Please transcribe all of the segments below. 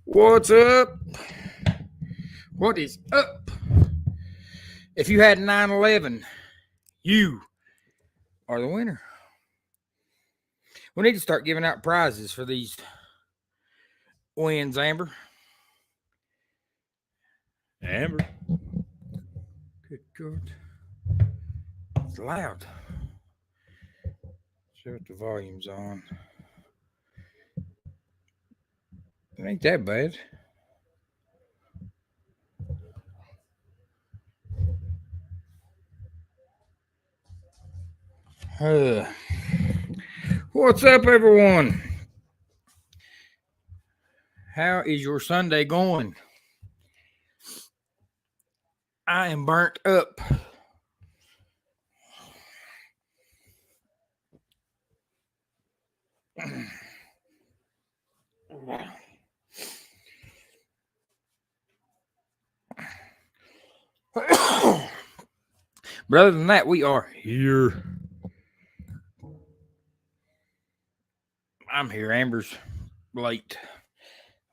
What's up? What is up? If you had 9/11, you are the winner. We need to start giving out prizes for these wins, Amber. Amber. Good God. It's loud. See what the volume's on. It ain't that bad. What's up, everyone? How is your Sunday going? I am burnt up. But other than that, we are here. I'm here. Amber's late.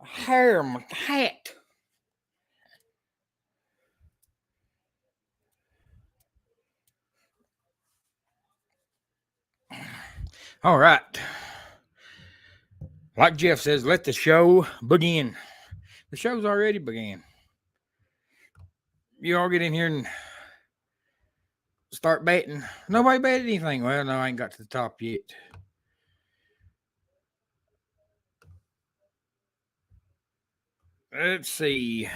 Hair, my hat. All right. Like Jeff says, let the show begin. The show's already began. You all get in here and start betting. Nobody bet anything. Well, no, I ain't got to the top yet. Let's see.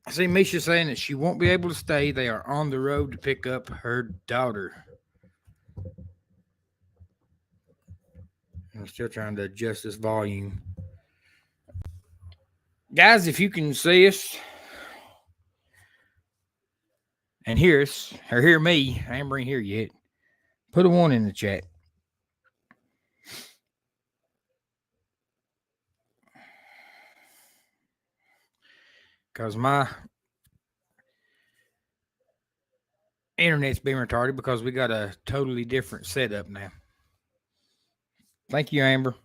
I see Misha saying that she won't be able to stay. They are on the road to pick up her daughter. I'm still trying to adjust this volume. Guys, if you can see us and hear us, or hear me, Amber ain't here yet, put a 1 in the chat. Because my internet's being retarded because we got a totally different setup now. Thank you, Amber.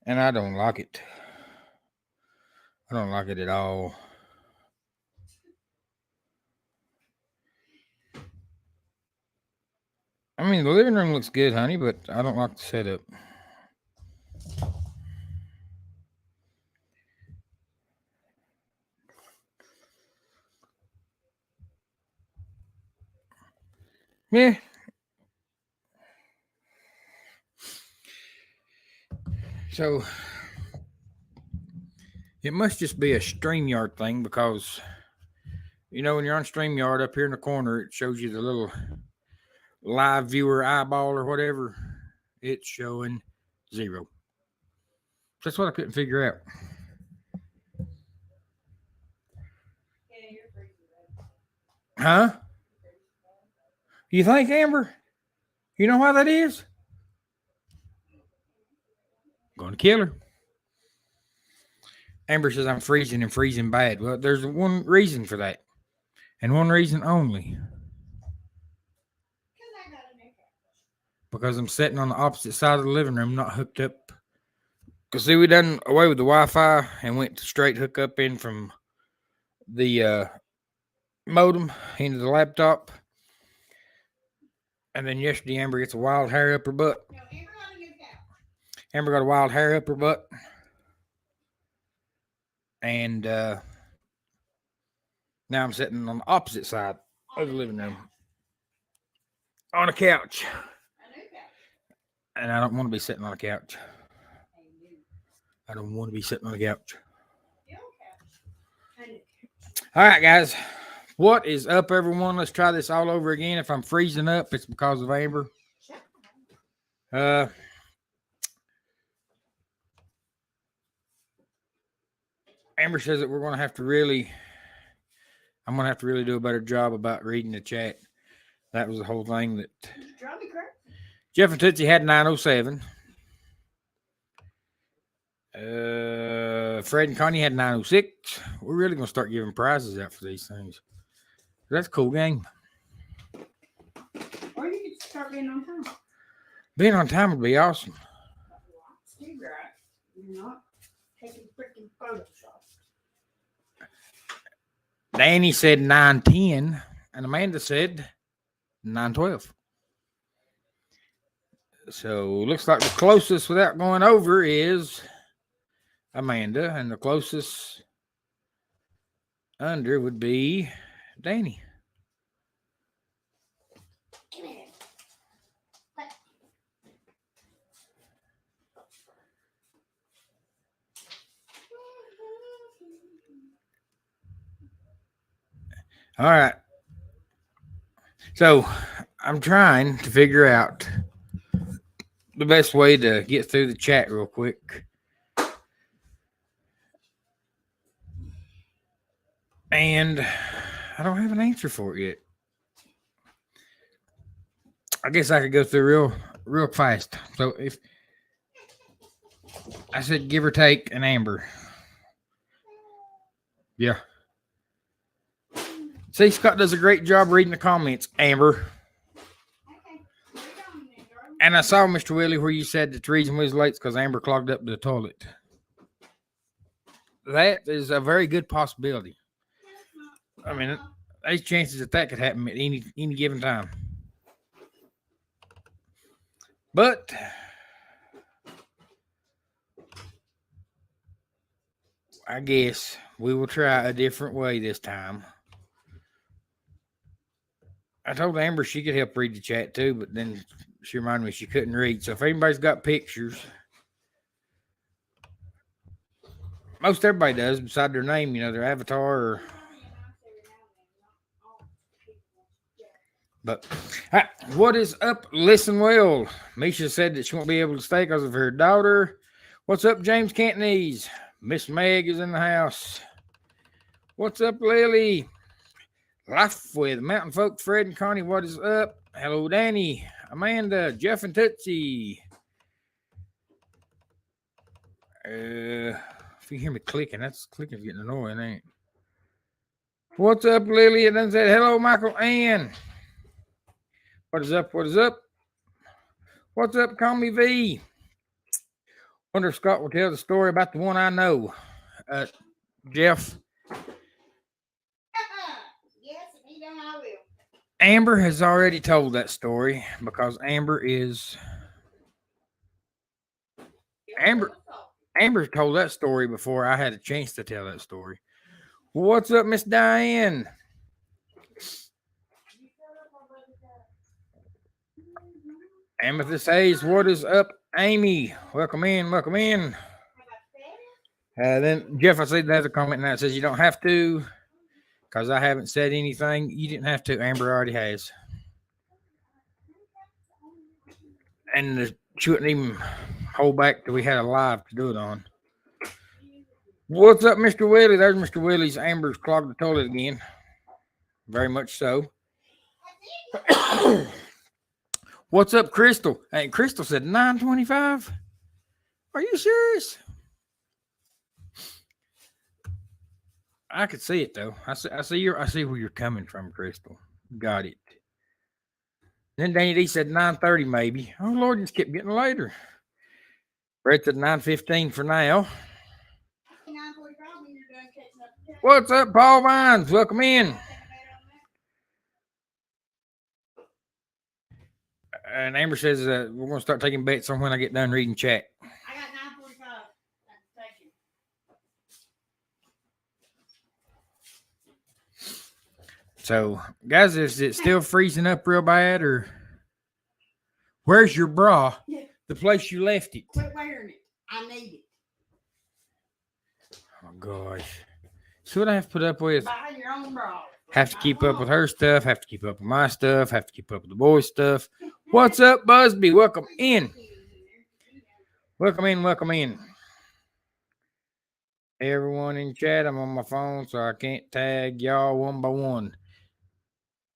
And I don't like it. I don't like it at all. I mean, the living room looks good, honey, but I don't like the setup. Yeah. So, it must just be a StreamYard thing because, you know, when you're on StreamYard up here in the corner, it shows you the little live viewer eyeball or whatever. It's showing 0. That's what I couldn't figure out. Huh? You think, Amber? You know why that is? Gonna kill her. Amber says I'm freezing and freezing bad. Well, there's one reason for that. And one reason only. Because I'm sitting on the opposite side of the living room, not hooked up. Because see, we done away with the Wi-Fi and went to straight hook up in from the modem into the laptop. And then yesterday, Amber gets a wild hair up her butt. No, Amber got a wild hair up her butt. And now I'm sitting on the opposite side of the living room on a couch. And I don't want to be sitting on a couch. I don't want to be sitting on a couch. All right, guys. What is up, everyone? Let's try this all over again. If I'm freezing up, it's because of Amber. Amber says that I'm going to have to really do a better job about reading the chat. That was the whole thing that Jeff and Tootsie had 907. Fred and Connie had 906. We're really going to start giving prizes out for these things. That's a cool game. being on time. Being on time would be awesome. Steve, right? You're not taking freaking Photoshop. Danny said 9:10, and Amanda said 9:12. So looks like the closest without going over is Amanda, and the closest under would be Danny. Come here. All right. So I'm trying to figure out the best way to get through the chat real quick. And I don't have an answer for it yet. I guess I could go through real fast. So if I said give or take an Amber. Yeah. See, Scott does a great job reading the comments, Amber. And I saw, Mr. Willie, where you said that the reason we was late is because Amber clogged up the toilet. That is a very good possibility. I mean, there's chances that could happen at any given time. But I guess we will try a different way this time. I told Amber she could help read the chat too, but then she reminded me she couldn't read. So if anybody's got pictures, most everybody does beside their name, their avatar or. But what is up? Listen well. Misha said that she won't be able to stay because of her daughter. What's up, James Cantonese? Miss Meg is in the house. What's up, Lily? Life with Mountain Folk, Fred and Connie. What is up? Hello, Danny, Amanda, Jeff, and Tootsie. If you hear me clicking, that's clicking getting annoying, ain't it? What's up, Lily? And then said, hello, Michael Ann. What is up? What is up? What's up, Call Me V? Wonder if Scott will tell the story about the one I know. Jeff. Yes, I will. Amber has already told that story because Amber told that story before I had a chance to tell that story. What's up, Miss Diane? Amethyst Hayes, what is up, Amy? Welcome in, welcome in. Then Jeff, I see there's a comment now that says you don't have to because I haven't said anything. You didn't have to. Amber already has. And she wouldn't even hold back till we had a live to do it on. What's up, Mr. Willie? There's Mr. Willie's. Amber's clogged the toilet again. Very much so. What's up, Crystal? Hey, Crystal said 9:25. Are you serious? I could see it though. I see where you're coming from, Crystal. Got it. Then Danny D said 9:30 maybe. Oh Lord, just kept getting later. Brett's at 9:15 for now. What's up, Paul Vines? Welcome in. And Amber says we're going to start taking bets on when I get done reading chat. I got 9:45. Thank you. So, guys, is it still freezing up real bad, or where's your bra? Yeah. The place you left it. Quit wearing it. I need it. Oh gosh. So what I have to put up with? Buy your own bra. Have to keep up with her stuff. Have to keep up with my stuff. Have to keep up with the boys' stuff. What's up, Busby? Welcome in. Welcome in. Welcome in. Hey, everyone in chat. I'm on my phone, so I can't tag y'all one by one.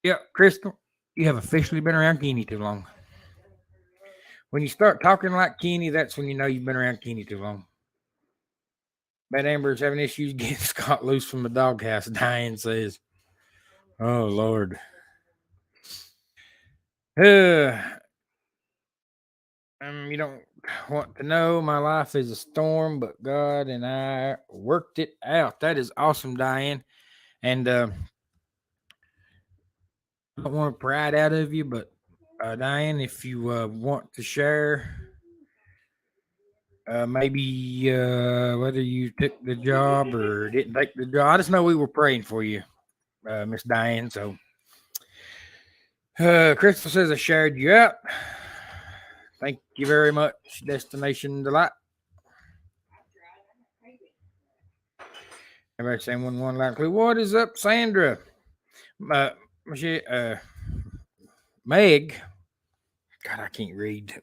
Yep, Crystal, you have officially been around Kenny too long. When you start talking like Kenny, that's when you know you've been around Kenny too long. Bad Amber's having issues getting Scott loose from the doghouse, Diane says. Oh, Lord. You don't want to know. My life is a storm, but God and I worked it out. That is awesome, Diane. And I don't want to pry it out of you, but Diane, if you want to share, maybe whether you took the job or didn't take the job. I just know we were praying for you, Miss Diane. So, Crystal says I shared you out. Thank you very much, Destination Delight. Everybody saying one loud clue. What is up, Sandra? Meg. God, I can't read.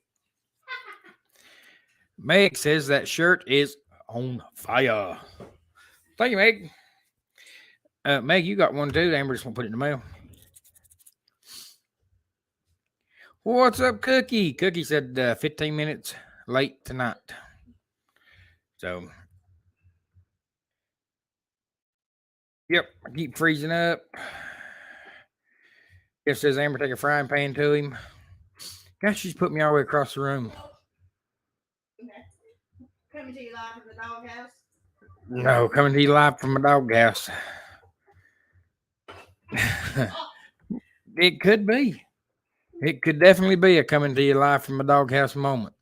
Meg says that shirt is on fire. Thank you, Meg. Meg, you got one too. Amber just won't put it in the mail. What's up, Cookie? Cookie said 15 minutes late tonight. So, yep, I keep freezing up. Jeff says Amber take a frying pan to him. Gosh, she's put me all the way across the room. Coming to you live from the doghouse? No, coming to you live from my doghouse. It could be. It could definitely be a coming to you live from a doghouse moment.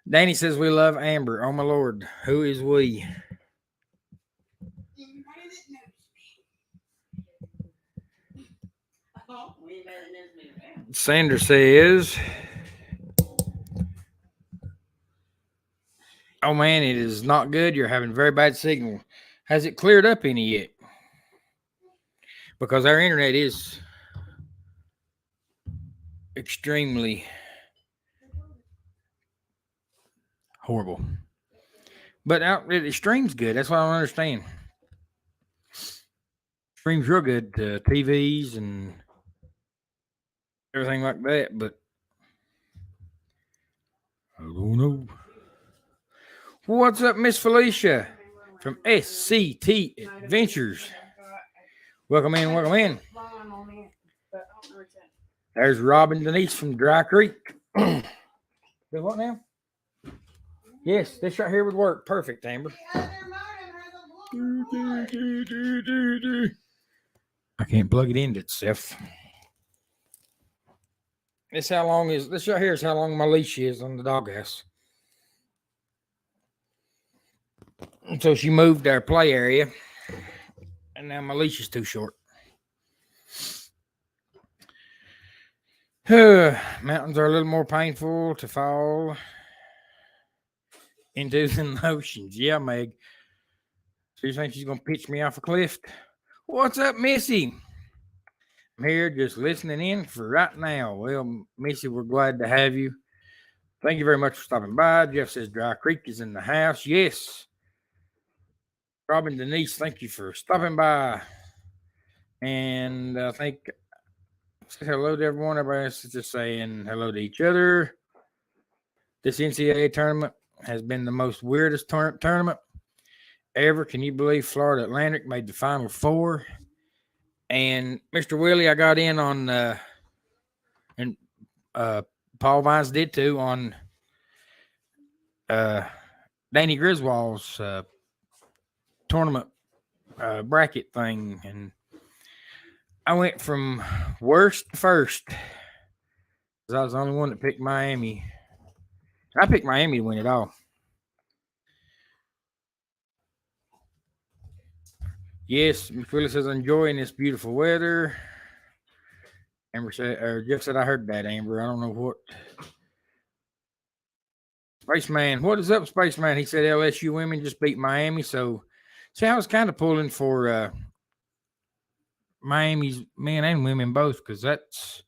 Danny says we love Amber. Oh my Lord, who is we? Sandra says, "Oh man, it is not good. You're having very bad signal. Has it cleared up any yet? Because our internet is extremely horrible. But it streams good. That's what I don't understand. Streams real good to TVs and everything like that. But I don't know. What's up, Miss Felicia from SCT Adventures? Welcome in, welcome in. There's Robin Denise from Dry Creek. What now? Yes, this right here would work. Perfect, Amber. I can't plug it into itself. This right here is how long my leash is on the doghouse. And so she moved our play area, and now my leash is too short. Mountains are a little more painful to fall into than the oceans. Yeah, Meg. So you think she's going to pitch me off a cliff? What's up, Missy? I'm here just listening in for right now. Well, Missy, we're glad to have you. Thank you very much for stopping by. Jeff says Dry Creek is in the house. Yes. Robin Denise, thank you for stopping by. And I think say hello to everyone. Everybody else is just saying hello to each other. This NCAA tournament has been the most weirdest tournament ever. Can you believe Florida Atlantic made the Final Four? And Mr. Willie, I got in on, and Paul Vines did too, on Danny Griswold's tournament bracket thing. And I went from worst to first because I was the only one that picked Miami. I picked Miami to win it all. Yes, Phyllis says enjoying this beautiful weather. Amber said, or Jeff said, I heard that, Amber. I don't know what. Spaceman, what is up, Spaceman? He said LSU women just beat Miami. So, see, I was kind of pulling for Miami's men and women both, because that's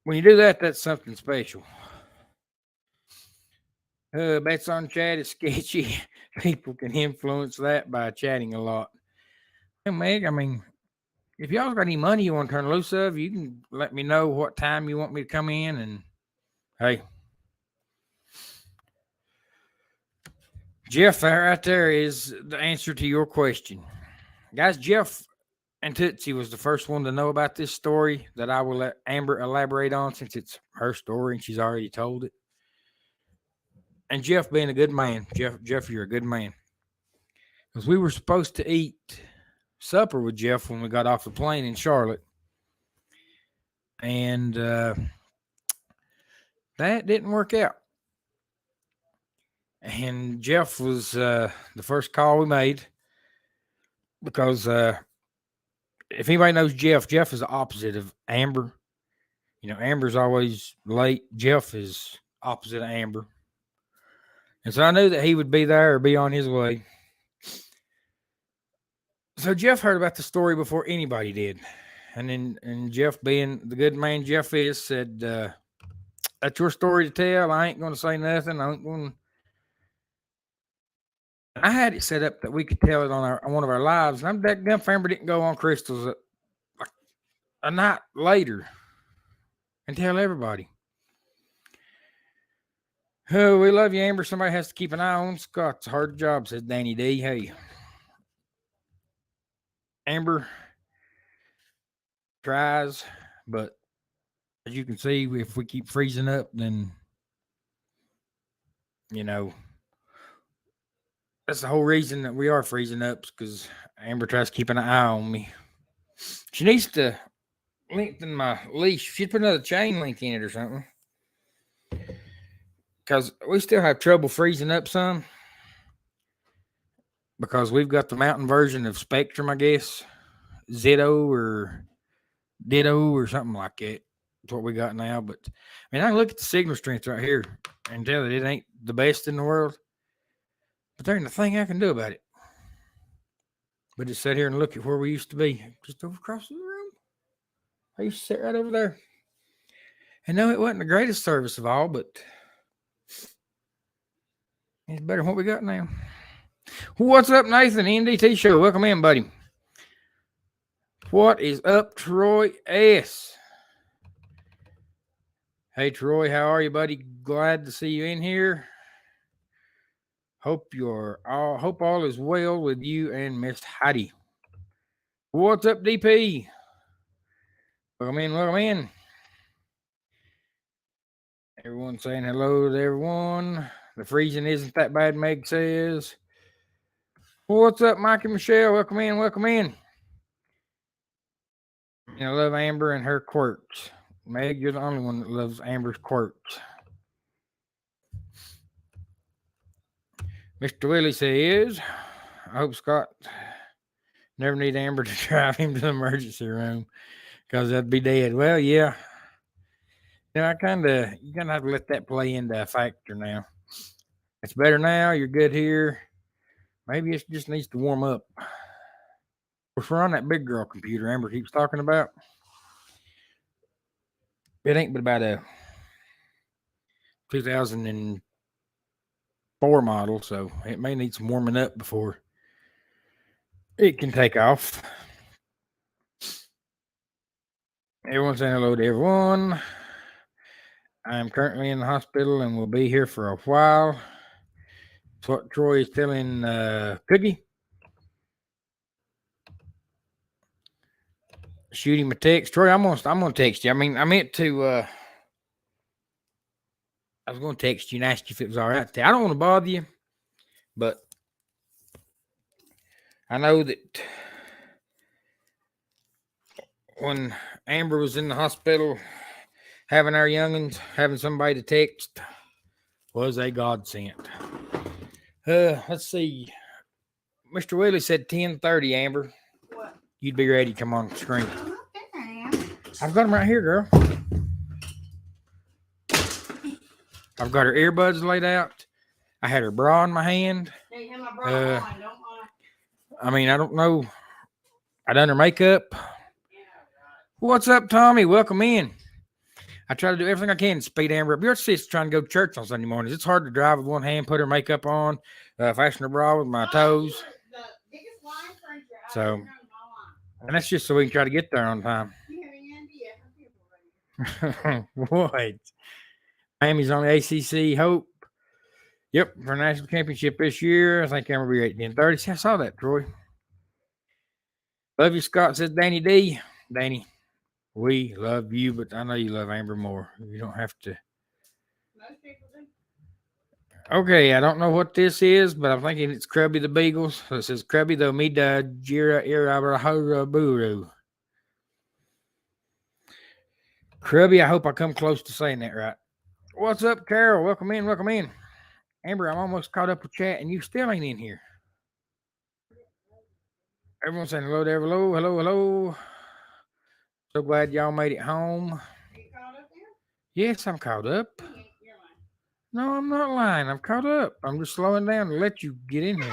when you do that, that's something special. Bets on chat is sketchy. People can influence that by chatting a lot. Hey, Meg, I mean, if y'all got any money you want to turn loose of, you can let me know what time you want me to come in. And hey, Jeff, that right there is the answer to your question. Guys, Jeff and Tootsie was the first one to know about this story that I will let Amber elaborate on, since it's her story and she's already told it. And Jeff being a good man. Jeff, you're a good man. Because we were supposed to eat supper with Jeff when we got off the plane in Charlotte. And that didn't work out. And Jeff was the first call we made because if anybody knows Jeff, Jeff is the opposite of Amber. You know, Amber's always late. Jeff is opposite of Amber. And so I knew that he would be there or be on his way. So Jeff heard about the story before anybody did. And Jeff, being the good man Jeff is, said, that's your story to tell. I ain't going to say nothing. I had it set up that we could tell it on one of our lives. And I'm that gump Amber didn't go on Crystal's a night later and tell everybody. Oh, we love you, Amber. Somebody has to keep an eye on Scott. It's a hard job, says Danny D. Hey, Amber tries, but as you can see, if we keep freezing up, then, you know, that's the whole reason that we are freezing up, because Amber tries to keep an eye on me. She needs to lengthen my leash. She'd put another chain link in it or something, because we still have trouble freezing up some, because we've got the mountain version of Spectrum, I guess, Zitto or Ditto or something like that. That's what we got now. But I mean, I can look at the signal strength right here and tell that it ain't the best in the world, but there ain't a thing I can do about it. But just sit here and look at where we used to be, just over across the room. I used to sit right over there. And no, it wasn't the greatest service of all, but it's better than what we got now. What's up, Nathan? NDT Show. Welcome in, buddy. What is up, Troy S? Hey, Troy, how are you, buddy? Glad to see you in here. Hope all is well with you and Miss Heidi. What's up, DP? Welcome in. Everyone saying hello to everyone. The freezing isn't that bad, Meg says. What's up, Mike and Michelle? Welcome in. I love Amber and her quirks. Meg, you're the only one that loves Amber's quirks. Mr. Willie says, I hope Scott never need Amber to drive him to the emergency room, because that'd be dead. Well, yeah. You know, you kind of have to let that play into a factor now. It's better now. You're good here. Maybe it just needs to warm up. We're on that big girl computer Amber keeps talking about. It ain't but about a 2004 model, so it may need some warming up before it can take off. Everyone's saying hello to everyone. I am currently in the hospital and will be here for a while. That's what Troy is telling Cookie. Shoot him a text. Troy, I'm gonna text you. I mean, I meant to I was gonna text you and ask you if it was all right. I don't want to bother you, but I know that when Amber was in the hospital, having our youngins, having somebody to text was a godsend. Let's see. Mr. Willie said 10:30, Amber. What? You'd be ready to come on the screen. Okay. I've got them right here, girl. I've got her earbuds laid out. I had her bra in my hand. They have my bra on. Don't wanna... I mean, I don't know. I done her makeup. Yeah, right. What's up, Tommy? Welcome in. I try to do everything I can to speed Amber up. Your sister's trying to go to church on Sunday mornings. It's hard to drive with one hand, put her makeup on, fasten her bra with my toes. So, and that's just so we can try to get there on time. What? Miami's on the ACC. Hope. Yep, for a national championship this year. I think Amber will be 18:30. See, I saw that, Troy. Love you, Scott, says Danny D. Danny, we love you, but I know you love Amber more. You don't have to. Most people do. Okay, I don't know what this is, but I'm thinking it's Krubby the Beagles. So it says Krubby the Mida Jira Ira Buru. Krubby, I hope I come close to saying that right. What's up, Carol? Welcome in, welcome in. Amber, I'm almost caught up with chat and you still ain't in here. Everyone's saying hello there, hello, hello, hello. So glad y'all made it home. Are you caught up there? Yes, I'm caught up. You're lying. No, I'm not lying. I'm caught up. I'm just slowing down to let you get in here.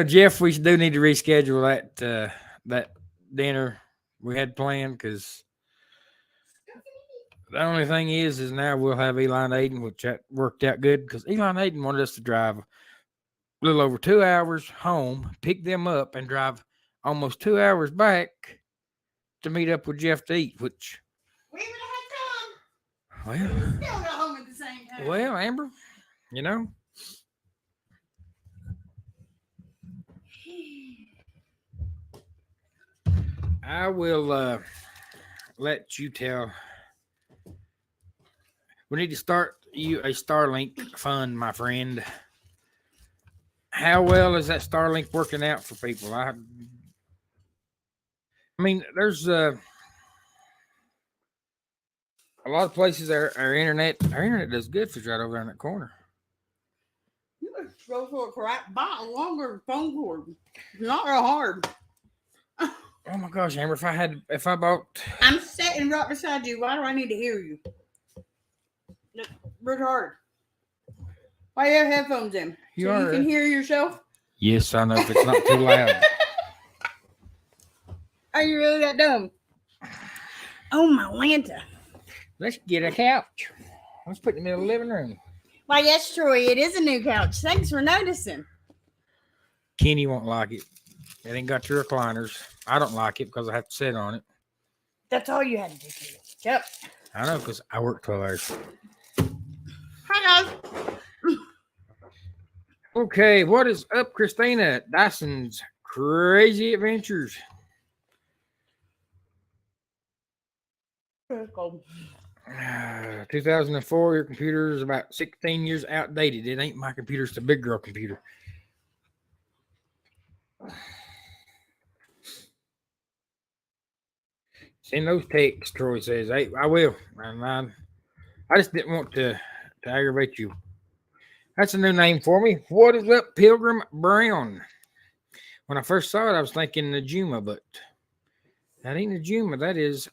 Jeff, we do need to reschedule that dinner we had planned because the only thing is now we'll have Eli and Aiden, which that worked out good because Eli and Aiden wanted us to drive a little over 2 hours home, pick them up, and drive almost 2 hours back to meet up with Jeff to eat. Which We would have well, had time. Still got home at the same time. well, Amber, you know. I will let you tell. We need to start you a Starlink fund, my friend. How well is that Starlink working out for people? I mean, there's a lot of places our internet does good if it's right over there in that corner. You would go for a crap, buy a longer phone cord. It's not real hard. Oh my gosh, Amber! If I bought, I'm sitting right beside you. Why do I need to hear you? Look, retard. Why do you have headphones in? You So you are, can hear yourself? yes, I know if it's not too loud. Are you really that dumb? Oh my Lanta. Let's get a couch. Let's put it in the middle of the living room. Why, yes, Troy, it is a new couch. Thanks for noticing. Kenny won't like it. It ain't got your recliners. I don't like it because I have to sit on it. That's all you had to do. Yep. I know because I work 12 hours. Hi, guys. Okay, what is up, Christina? Dyson's Crazy Adventures. Cool. 2004, your computer is about 16 years outdated. It ain't my computer, it's the big girl computer. Send those texts, Troy says. Hey, I will. And I just didn't want to aggravate you. That's a new name for me. What is up, Pilgrim Brown? When I first saw it, I was thinking Najuma, but that ain't Najuma. That is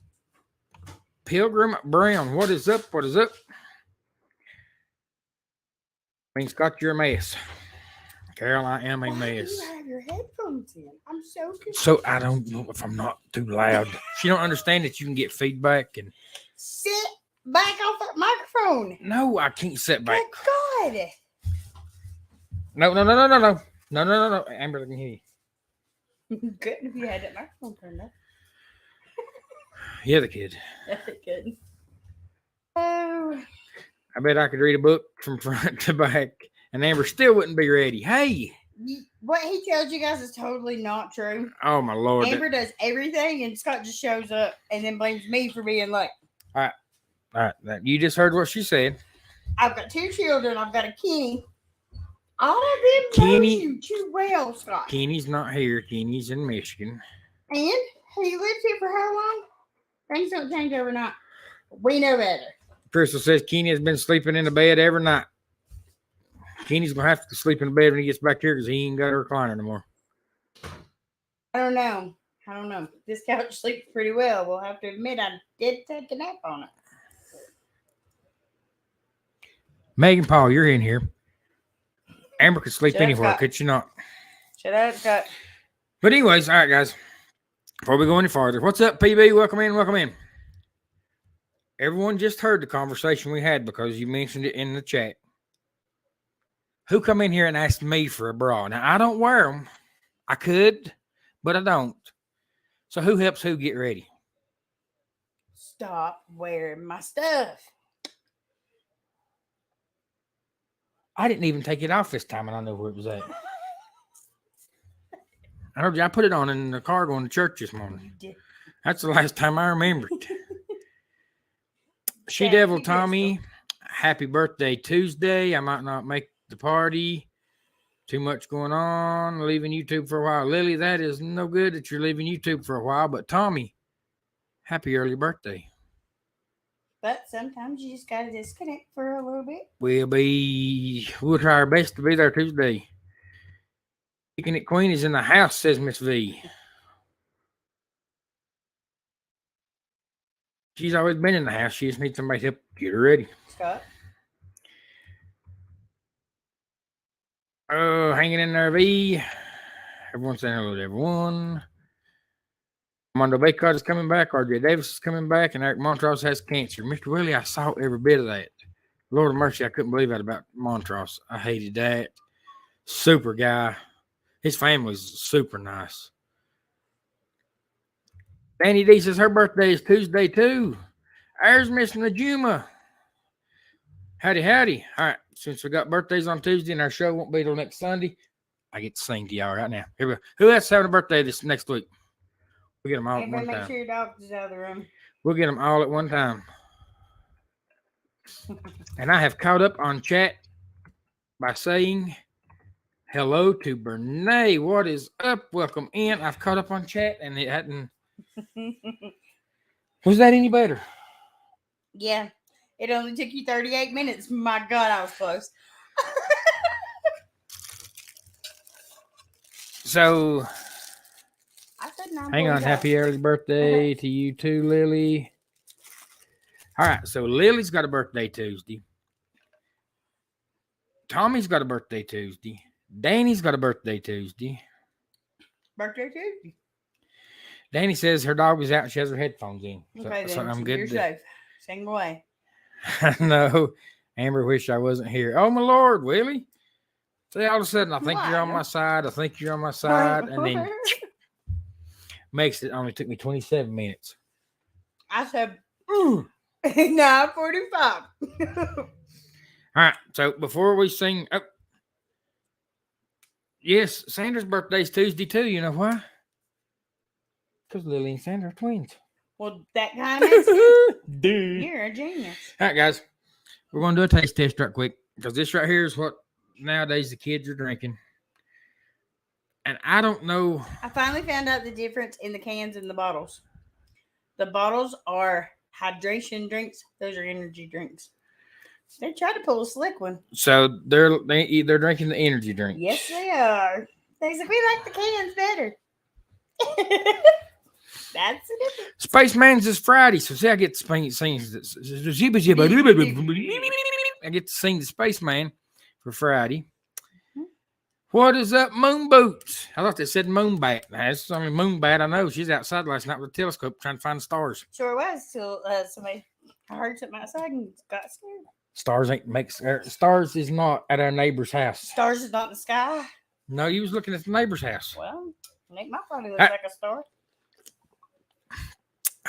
Pilgrim Brown. What is up? What is up? Means Scott, you're a mess. Carol, I am a Why mess. do you have your headphones in? I'm so confused. So I don't know if I'm not too loud. She don't understand that you can get feedback and Sit back off that microphone. no, I can't sit back. Good God. No. Amber can hear you. Good if you had that microphone turned up. Yeah, the kid. That's good. Oh. I bet I could read a book from front to back, and Amber still wouldn't be ready. Hey, What he tells you guys is totally not true. oh my lord! Amber does everything, and Scott just shows up and then blames me for being late. All right, you just heard what she said. I've got 2 children. I've got a Kenny. All of them knows you too well, Scott. Kenny's not here. Kenny's in Michigan. And he lived here for how long? Things don't change overnight. We know better. Crystal says Kenny has been sleeping in the bed every night. Kenny's gonna have to sleep in the bed when he gets back here because he ain't got a recliner anymore. I don't know. This couch sleeps pretty well. We'll have to admit I did take a nap on it. Megan Paul, you're in here. Amber could sleep Shut up, anywhere, Scott. could she not? Shut up, Scott. But anyways, all right, guys. Before we go any farther, what's up, PB? Welcome in, welcome in. Everyone just heard the conversation we had because you mentioned it in the chat. Who come in here and asked me for a bra? Now, I don't wear them. I could, but I don't. So who helps who get ready? Stop wearing my stuff. I didn't even take it off this time, and I know where it was at. I heard you. I put it on in the car going to church this morning. That's the last time I remember it. She Devil Tommy, happy birthday Tuesday. I might not make the party. Too much going on. Leaving YouTube for a while. Lily, that is no good that you're leaving YouTube for a while. But Tommy, happy early birthday. But sometimes you just got to disconnect for a little bit. We'll try our best to be there Tuesday. Picnic Queen is in the house, says Miss V. She's always been in the house. She just needs somebody to help get her ready. Scott? Oh, hanging in there, V. Everyone's saying hello to everyone. Armando Baycott is coming back. RJ Davis is coming back. And Eric Montross has cancer. Mr. Willie, I saw every bit of that. Lord of mercy, I couldn't believe that about Montross. I hated that. Super guy. His family's super nice. Danny D says her birthday is Tuesday, too. Ours Miss Najuma. Howdy, howdy. All right. Since we got birthdays on Tuesday and our show won't be till next Sunday, I get to sing to y'all right now. Here we go. Who else having a birthday this next week? We'll get them all at one time. Make sure your dog is out of the room. We'll get them all at one time. And I have caught up on chat by saying hello to Bernay. What is up? Welcome in. I've caught up on chat and it hadn't. Was that any better? Yeah. It only took you 38 minutes. My God, I was close. So, I said 9:45. Hang on. Happy early birthday to you too, Lily. All right. So, Lily's got a birthday Tuesday. Tommy's got a birthday Tuesday. Danny's got a birthday Tuesday. Birthday Tuesday. Danny says her dog is out and she has her headphones in. Okay, so then. I'm good. You're safe. Sing away. I know. Amber wish I wasn't here. Oh, my Lord, Willie. See, all of a sudden, I think you're on my side. I think you're on my side. And then makes it only took me 27 minutes. I said 9:45. All right. So before we sing, yes, Sandra's birthday's Tuesday, too. You know why? Because Lily and Sandra are twins. Well, that kind of makes sense. Dude. You're a genius. All right, guys. We're going to do a taste test right quick because this right here is what nowadays the kids are drinking. And I don't know. I finally found out the difference in the cans and the bottles. The bottles are hydration drinks. Those are energy drinks. They try to pull a slick one. So they're drinking the energy drink. Yes, they are. They said, we like the cans better. That's the difference. Spaceman's is Friday, so see, I get to sing. I get to sing the Spaceman for Friday. What is up, Moon Boots? I thought they said Moonbat. That's only Moonbat I know. She's outside last night with a telescope trying to find the stars. Sure was till somebody heard something outside and got scared. Stars is not at our neighbor's house. Stars is not in the sky. No, you was looking at the neighbor's house. Well, Nick, my party looks like a star.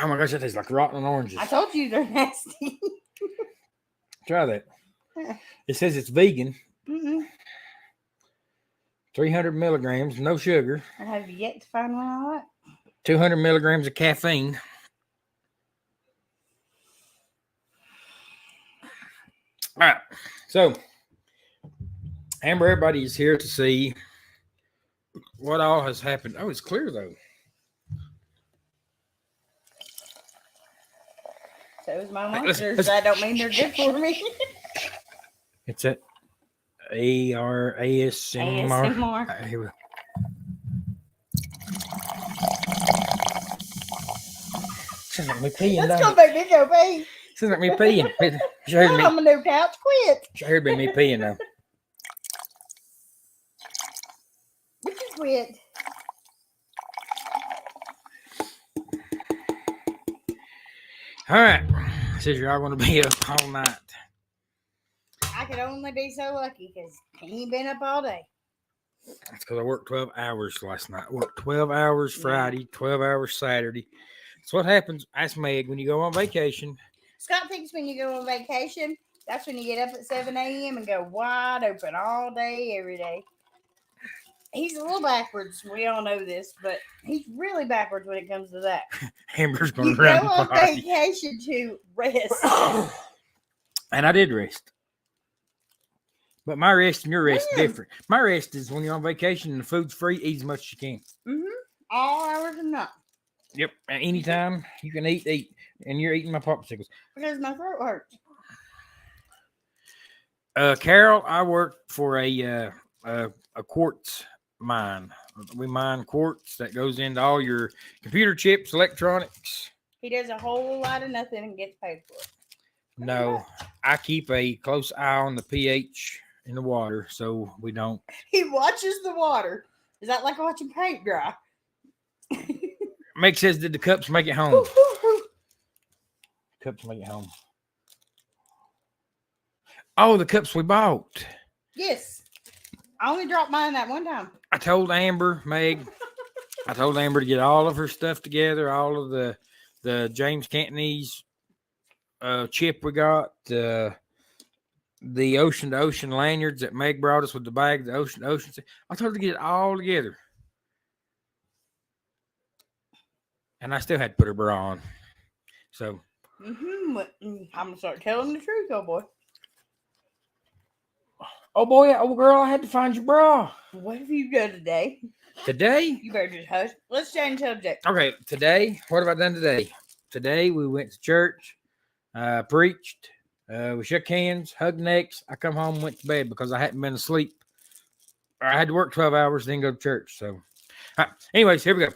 Oh my gosh, that tastes like rotten oranges. I told you they're nasty. Try that. It says it's vegan. 300 milligrams, no sugar. I have yet to find one I like. 200 milligrams of caffeine. All right. So, Amber, everybody is here to see what all has happened. Oh, it's clear, though. So is my monsters. That don't mean they're good for me. It's at ASMR. Here we go. Sounds like me peeing. Let's go, baby. Go pee. Sounds like me peeing. I'm a new couch. Quit. She heard me peeing now. We can quit. All right. Says you're all going to be up all night. I could only be so lucky because he ain't been up all day. That's because I worked 12 hours last night. I worked 12 hours Friday, 12 hours Saturday. That's what happens. Ask Meg when you go on vacation. Scott thinks when you go on vacation, that's when you get up at 7 a.m. and go wide open all day, every day. He's a little backwards. We all know this, but he's really backwards when it comes to that. Amber's going You to run go the on party. vacation to rest. And I did rest. But my rest and your rest is When? different. My rest is when you're on vacation and the food's free, eat as much as you can. All hours of the night. Yep. And anytime you can eat. And you're eating my popsicles. Because my throat hurts. Carol, I work for a quartz mine. We mine quartz that goes into all your computer chips, electronics. He does a whole lot of nothing and gets paid for it. No, I keep a close eye on the pH in the water so we don't. He watches the water. Is that like watching paint dry? Meg says, did the cups make it home? Cups make it home. Oh, the cups we bought. Yes. I only dropped mine that one time. I told Amber, Meg, to get all of her stuff together, all of the James Cantonese chip we got, the ocean to ocean lanyards that Meg brought us with the bag, the ocean to ocean. I told her to get it all together. And I still had to put her bra on. So. I'm going to start telling the truth, oh boy. Oh boy, oh girl, I had to find your bra. What have you done today? Today? You better just hush. Let's change subject. Okay, today, what have I done today? Today we went to church, preached, we shook hands, hugged necks. I come home, went to bed because I hadn't been asleep. I had to work 12 hours, then go to church. So, anyways, here we go.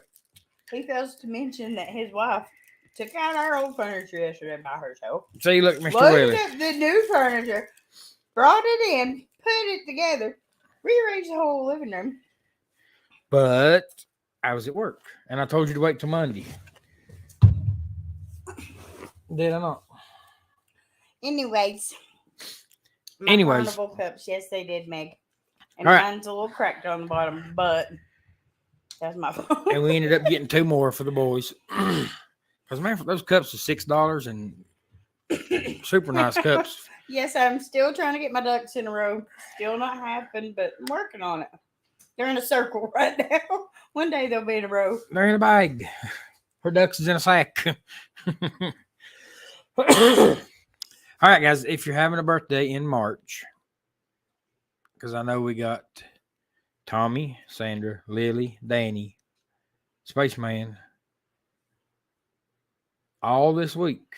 He fails to mention that his wife took out our old furniture yesterday by herself. See, look, Mr. Looked Willie. at the new furniture, brought it in, put it together, rearranged the whole living room. But I was at work, and I told you to wait till Monday. Did I not? Anyways. Carnival cups, yes, they did, Meg. And mine's a little cracked on the bottom, but that's my fault. And we ended up getting 2 more for the boys. Because, man, those cups are $6 and super nice cups. Yes, I'm still trying to get my ducks in a row. Still not happened, but I'm working on it. They're in a circle right now. One day they'll be in a row. They're in a bag. Her ducks is in a sack. All right, guys, if you're having a birthday in March, because I know we got Tommy, Sandra, Lily, Danny, Spaceman, all this week.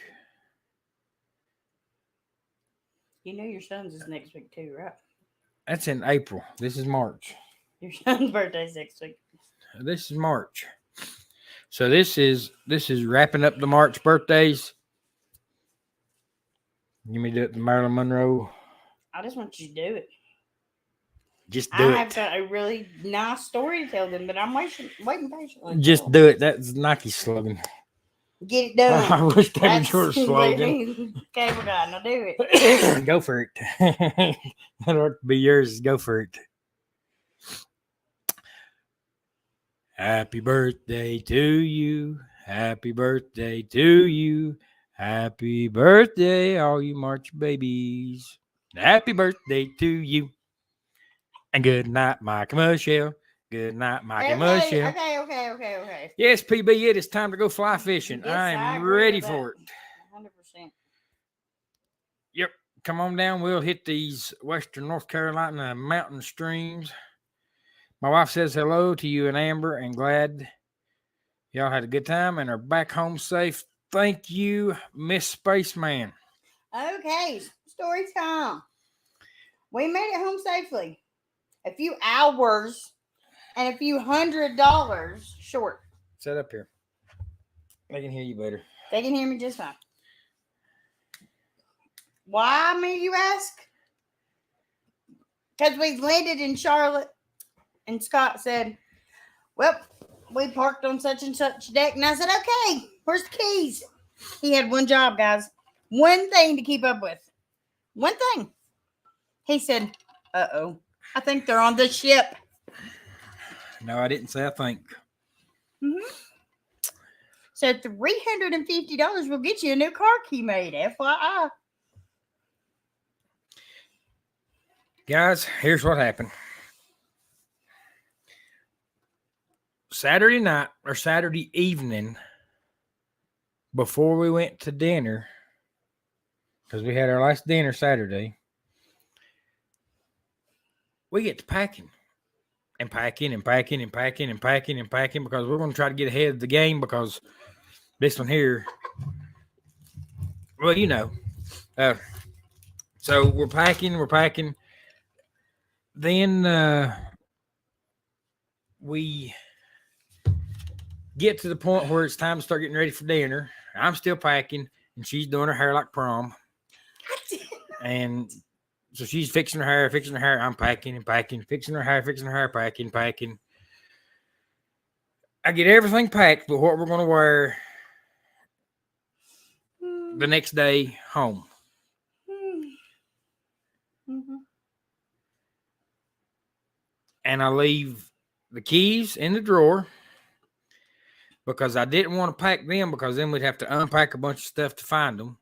You know your son's is next week too, right? That's in April. This is March. Your son's birthday's next week. This is March. So this is wrapping up the March birthdays. You me do it to Marilyn Monroe. I just want you to do it. Just do it. I have got a really nice story to tell them, but I'm waiting patiently. Just do it. That's Nike's slogan. Get it done. I wish that was your slogan. Cable guy, now do it. Go for it. That ought to be yours. Go for it. Happy birthday to you. Happy birthday to you. Happy birthday, all you March babies. Happy birthday to you. And good night, Mike and Michelle. Good night, Mike and Michelle. Okay. Yes, PB, it is time to go fly fishing. Yes, I'm ready for it. 100%. Yep. Come on down. We'll hit these western North Carolina mountain streams. My wife says hello to you and Amber and glad y'all had a good time and are back home safe. Thank you, Miss Spaceman. Okay, story time. We made it home safely. A few hours and a few $100 short. Set up here. They can hear you better. They can hear me just fine. Why, me, you ask? Because we landed in Charlotte and Scott said, well, we parked on such and such deck. And I said, okay, where's the keys? He had one job, guys. One thing to keep up with. One thing. He said, uh-oh, I think they're on the ship. No, I didn't say I think. Mm-hmm. So $350 will get you a new car key made, FYI. Guys, here's what happened. Saturday night or Saturday evening, before we went to dinner, because we had our last dinner Saturday, we get to packing and packing and packing and packing and packing and packing because we're going to try to get ahead of the game because this one here, well, so we're packing. Then we get to the point where it's time to start getting ready for dinner. I'm still packing, and she's doing her hair like prom. And so she's fixing her hair. I'm packing and packing, fixing her hair, packing. I get everything packed but what we're going to wear the next day home. And I leave the keys in the drawer because I didn't want to pack them because then we'd have to unpack a bunch of stuff to find them.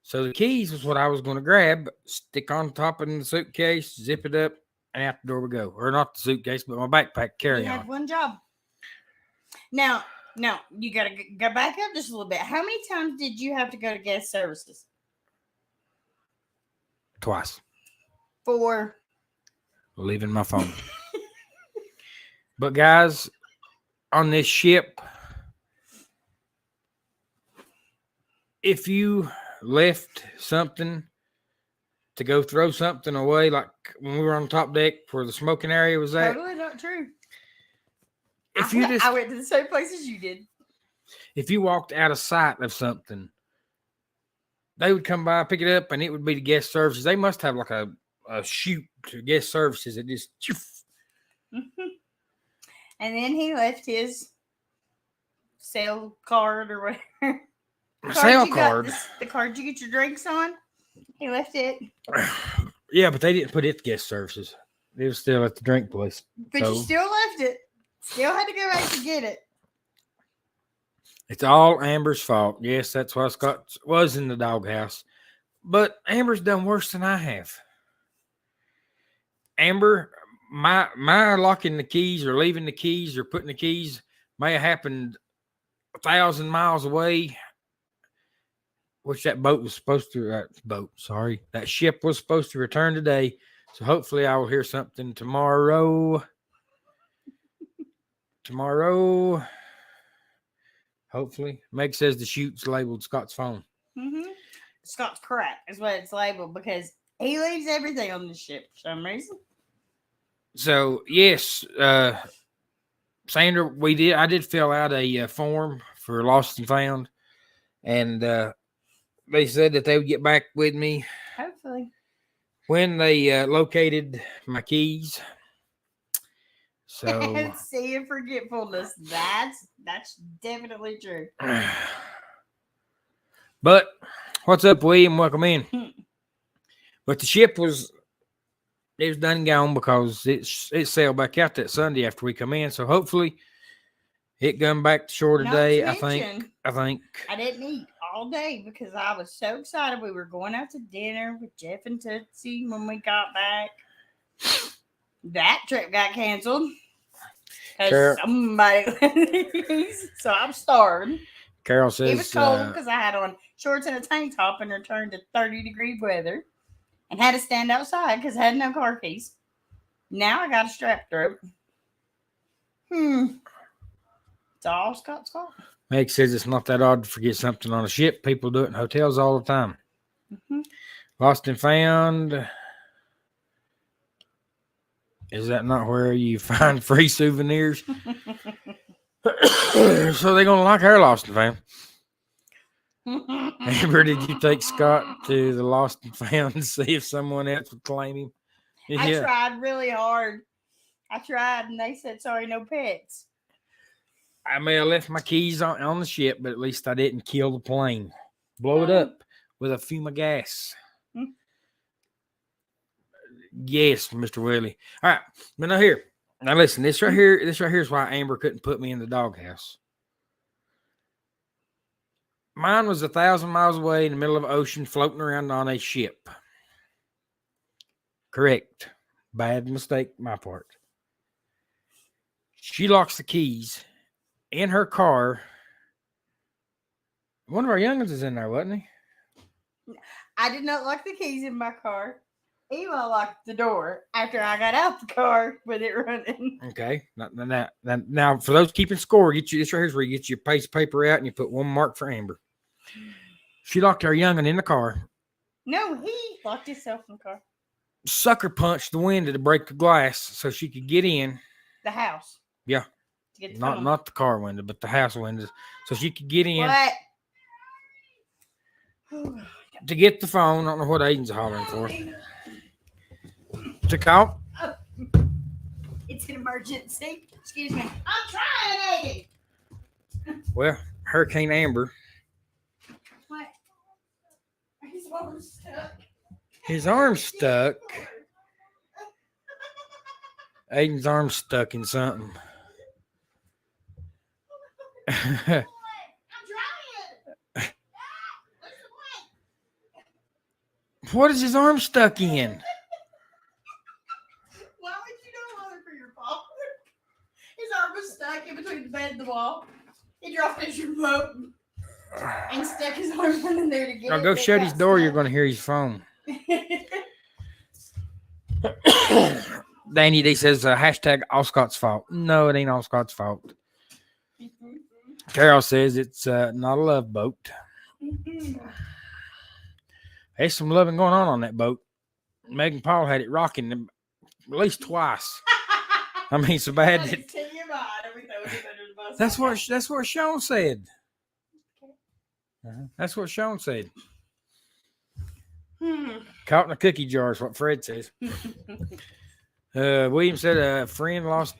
So the keys was what I was going to grab, stick on top of the suitcase, zip it up, and out the door we go. Or not the suitcase, but my backpack carry You on. had one job. Now, you got to go back up just a little bit. How many times did you have to go to guest services? Twice. For Leaving my phone. But guys, on this ship, if you left something to go throw something away, like when we were on top deck where the smoking area was at. Totally not true. I went to the same place as you did. If you walked out of sight of something, they would come by, pick it up, and it would be the guest services. They must have like a chute to guest services that just. And then he left his sale card or whatever. Sale card. The card you get your drinks on. He left it. Yeah, but they didn't put it to guest services. It was still at the drink place. But you still left it. Still had to go back to get it. It's all Amber's fault. Yes, that's why Scott was in the doghouse. But Amber's done worse than I have. Amber, my locking the keys or leaving the keys or putting the keys may have happened 1,000 miles away, which that boat was supposed to, that ship was supposed to return today. So hopefully I will hear something tomorrow. Hopefully. Meg says the chute's labeled Scott's phone. Mm-hmm. Scott's crap is what it's labeled because he leaves everything on the ship for some reason. So, yes, Sandra, I did fill out a form for Lost and Found, and they said that they would get back with me. Hopefully. When they located my keys. So, see, forgetfulness. That's definitely true. But what's up, William? Welcome in. But the ship was done and gone because it sailed back out that Sunday after we come in. So hopefully it come back to shore today. I think I didn't eat all day because I was so excited. We were going out to dinner with Jeff and Tootsie when we got back. That trip got canceled. Somebody, so I'm starving. Carol says it was cold because I had on shorts and a tank top and returned to 30-degree weather, and had to stand outside because I had no car keys. Now I got a strap throat. It's all Scott's fault. Meg says it's not that odd to forget something on a ship. People do it in hotels all the time. Mm-hmm. Lost and Found. Is that not where you find free souvenirs? So they're going to like our Lost and Found. Amber, did you take Scott to the Lost and Found to see if someone else would claim him? Yeah. I tried really hard. And they said, sorry, no pets. I may have left my keys on the ship, but at least I didn't kill the plane. Blow it up with a fume of gas. Yes, Mr. Willie. All right, but now listen. This right here is why Amber couldn't put me in the doghouse. Mine was 1,000 miles away in the middle of the ocean, floating around on a ship. Correct. Bad mistake, my part. She locks the keys in her car. One of our youngins is in there, wasn't he? I did not lock the keys in my car. Eva locked the door after I got out the car with it running. Okay. Now, for those keeping score, this right here's where you get your piece of paper out and you put one mark for Amber. She locked our youngin in the car. No, he locked himself in the car. Sucker punched the window to break the glass so she could get in. The house. Yeah. To get the Not the car window, but the house windows. So she could get in. What? To get the phone. I don't know what Aiden's hollering for. To call. Oh. It's an emergency. Excuse me. I'm trying, Aiden. Well, Hurricane Amber. What? His arm's stuck. His arm's stuck. Aiden's arm's stuck in something. I'm trying. What is his arm stuck in? Why would you go bother for your father? His arm was stuck in between the bed and the wall. He dropped his remote and stuck his arm in there to get Now it. go It shut got his door. stuck. You're going to hear his phone. Danny D says hashtag all Scott's fault. No, it ain't all Scott's fault. Carol says it's not a love boat. There's some loving going on that boat. Megan Paul had it rocking at least twice. I mean, so bad that that's what Sean said. That's what Sean said. Caught in a cookie jar is what Fred says. William said a friend lost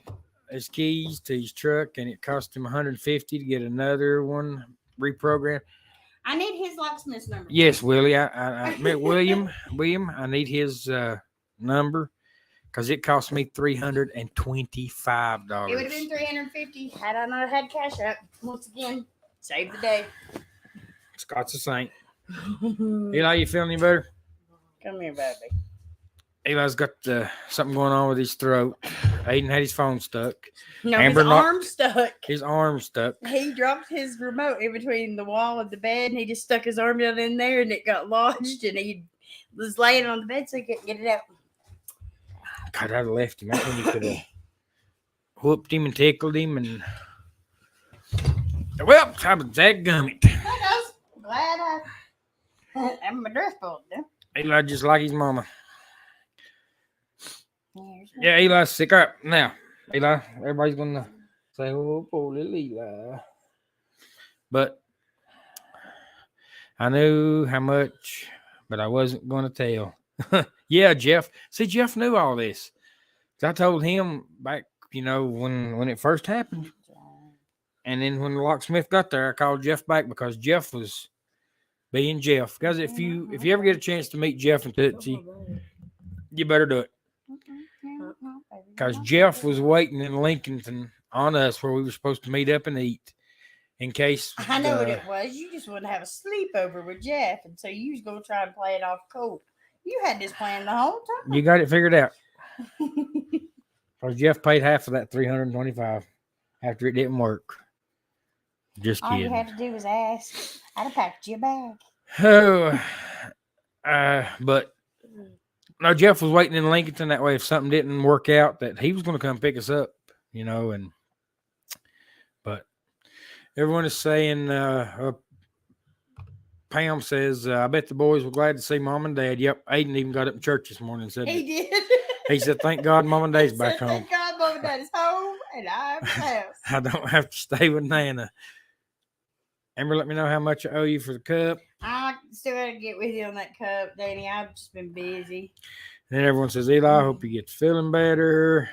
his keys to his truck and it cost him $150 to get another one reprogrammed. I need his locksmith's number. Yes, Willie. I met William. I need his number because it cost me $325. It would have been $350 had I not had cash up. Once again, save the day. Scott's a saint. Eli, you feeling any better? Come here, baby. Eli's got something going on with his throat. Aiden had his phone stuck. No, Amber his arm stuck. His arm stuck. He dropped his remote in between the wall of the bed, and he just stuck his arm down in there, and it got lodged, and he was laying on the bed so he couldn't get it out. God, I'd have left him. That's when you could have whooped him and tickled him. And well, I was dadgummit. I was glad I have my dress pulled down. Eli just like his mama. Yeah, Eli's sick up now. Eli, everybody's gonna say, "Oh, poor little Eli," but I knew how much, but I wasn't gonna tell. Yeah, Jeff. See, Jeff knew all this. I told him back, when it first happened, and then when the locksmith got there, I called Jeff back because Jeff was being Jeff. Guys, if you ever get a chance to meet Jeff and Tootsie, you better do it. Because Jeff was waiting in Lincolnton on us where we were supposed to meet up and eat in case. I know what it was. You just wanted to have a sleepover with Jeff, and so you was going to try and play it off cool. You had this plan the whole time. You got it figured out. Because Jeff paid half of that $325 after it didn't work. Just All kidding. you had to do was ask. I'd have packed you a bag. Oh, but no, Jeff was waiting in Lincolnton that way if something didn't work out that he was going to come pick us up, but everyone is saying, Pam says, I bet the boys were glad to see Mom and Dad. Yep, Aiden even got up in church this morning and said He did. He said, thank God Mom and Dad's back home. Thank God Mom and Dad is home and I'm at the house. I don't have to stay with Nana. Amber, let me know how much I owe you for the cup. I still got to get with you on that cup, Danny. I've just been busy. And then everyone says, Eli, I hope you get feeling better.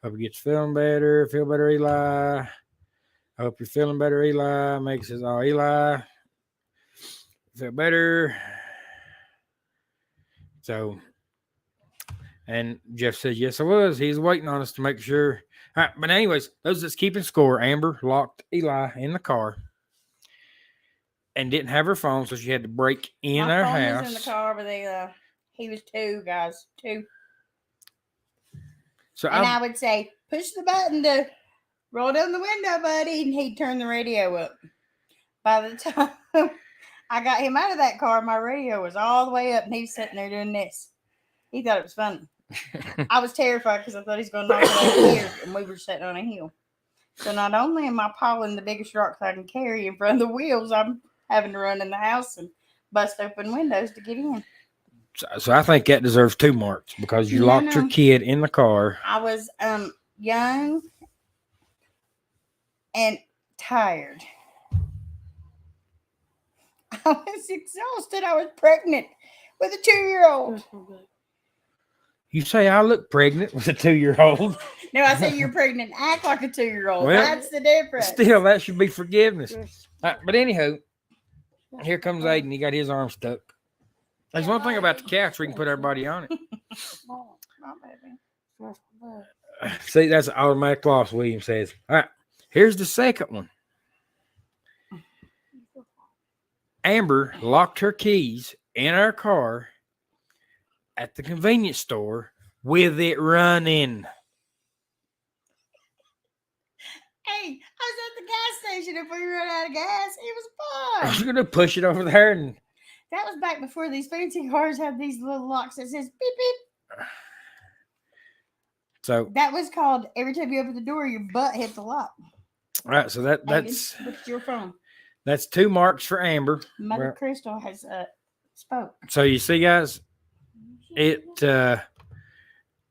Hope you get feeling better. Feel better, Eli. I hope you're feeling better, Eli. Meg says, oh, Eli, feel better. So, and Jeff says, yes, I was. He's waiting on us to make sure. All right, but anyways, those that's keeping score, Amber locked Eli in the car and didn't have her phone, so she had to break in My our phone house. was in the car, but he was 2, guys. 2. So And I would say, push the button to roll down the window, buddy. And he'd turn the radio up. By the time I got him out of that car, my radio was all the way up and he was sitting there doing this. He thought it was funny. I was terrified because I thought he's going to knock it over here, and we were sitting on a hill. So not only am I piling the biggest rocks I can carry in front of the wheels, I'm having to run in the house and bust open windows to get in. So I think that deserves 2 marks because you locked your kid in the car. I was young and tired. I was exhausted. I was pregnant with a 2-year-old. You say I look pregnant with a 2-year-old. No, I say you're pregnant. Act like a 2-year-old. Well, that's the difference. Still, that should be forgiveness. But anyhow, here comes Aiden. He got his arm stuck. There's one thing about the couch, we can put everybody on it. See, that's an automatic loss, William says. All right, here's the second one. Amber locked her keys in our car at the convenience store with it running. Hey, I was at the gas station. If we run out of gas, it was fun. You're going to push it over there and... That was back before these fancy cars had these little locks that says beep beep. So that was called every time you open the door, your butt hit the lock. All right, so that's look at your phone. That's 2 marks for Amber. Mother Crystal has spoke. So you see, guys, Amber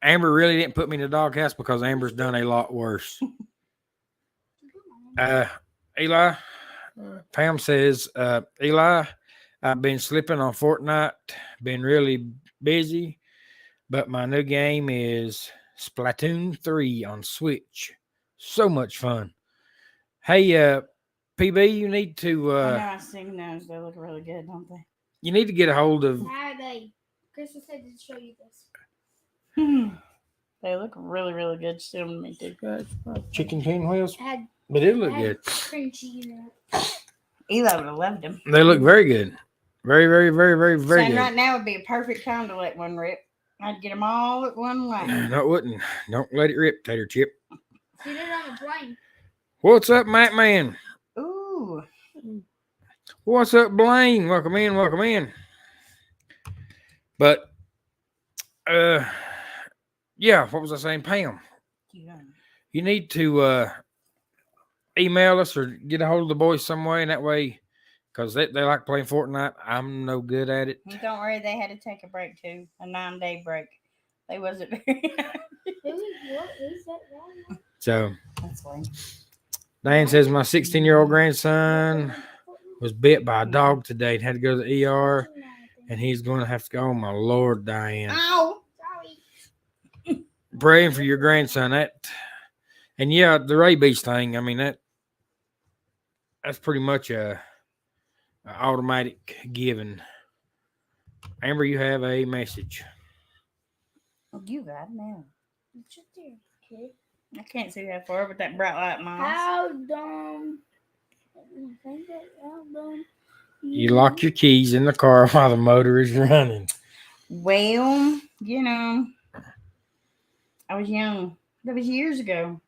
really didn't put me in the doghouse because Amber's done a lot worse. Eli, Pam says, Eli, I've been slipping on Fortnite, been really busy, but my new game is Splatoon 3 on Switch. So much fun. Hey, PB, you need to... I know, I've seen those. They look really good, don't they? You need to get a hold of... How are they? Crystal said to show you this. They look really, really good. Show them to me, too. Chicken pinwheels? Had, But they look good. cream cheese in it. Eli would have loved them. They look very good. Very, very, very, very, very Saying good. right now would be a perfect time to let one rip. I'd get them all at one way. No, it wouldn't. Don't let it rip, Tater Chip. Get it on the plane. What's up, Matt Man? Ooh. What's up, Blaine? Welcome in, welcome in. But, yeah, what was I saying? Pam, you need to email us or get a hold of the boys some way, and that way, because they like playing Fortnite. I'm no good at it. Don't worry, they had to take a break, too. A 9-day break. They wasn't very... What is that wrong? So, That's fine. Diane says, my 16-year-old grandson was bit by a dog today and had to go to the ER, and he's going to have to go. Oh, my Lord, Diane. Ow! Sorry. Praying for your grandson. And yeah, the rabies thing, I mean, that's pretty much a automatic given. Amber, you have a message. You got it now. It's just there, kid. I can't see that far with that bright light, Mom. How dumb. How dumb. You lock your keys in the car while the motor is running. Well, you know, I was young. That was years ago.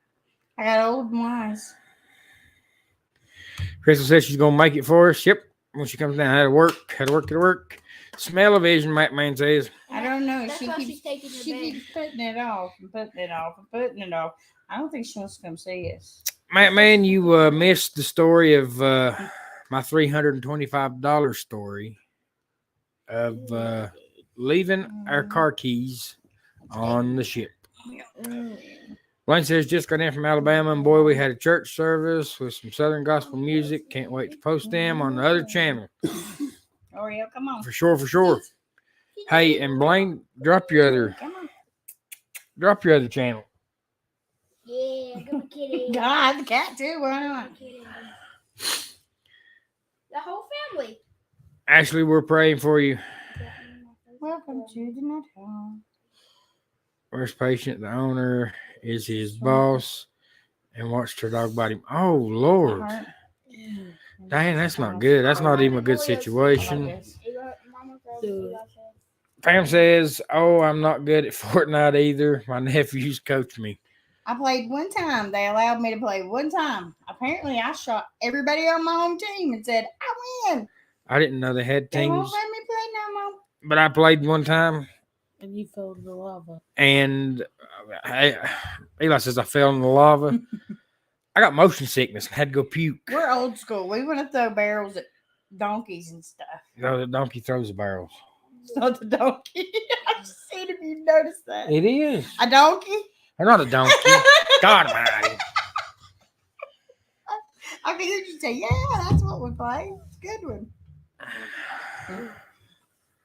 I got old and wise. Crystal says she's going to make it for us. Yep. When she comes down, had to work. Smell-o-vision, Matt Man says. I don't know. That's why she's taking her bed. keeps putting it off and putting it off and putting it off. I don't think she wants to come see us. Matt Man, you missed the story of my $325 story of leaving our car keys on the ship. Blaine says, just got in from Alabama, and boy, we had a church service with some Southern gospel music. Can't wait to post them on the other channel. Oreo, come on. For sure. Hey, and Blaine, drop your other channel. Yeah, go kitty. God, the cat too. Why not? The whole family. Ashley, we're praying for you. Welcome to the nut home. Worst patient, the owner is his boss and watched her dog bite him. Oh, Lord. Dang, that's not good. That's not even a good situation. Pam says, oh, I'm not good at Fortnite either. My nephews coach me. I played one time. They allowed me to play one time. Apparently, I shot everybody on my home team and said, I win. I didn't know they had They won't teams, let me play no more. but I played one time, And you fell in the lava. and Eli says I fell in the lava. I got motion sickness and had to go puke. We're old school. We want to throw barrels at donkeys and stuff. No, the donkey throws the barrels. It's not the donkey. I've just seen if you noticed that. It is. A donkey? Or not a donkey. God almighty. I can hear you say, yeah, that's what we play. It's a good one. Come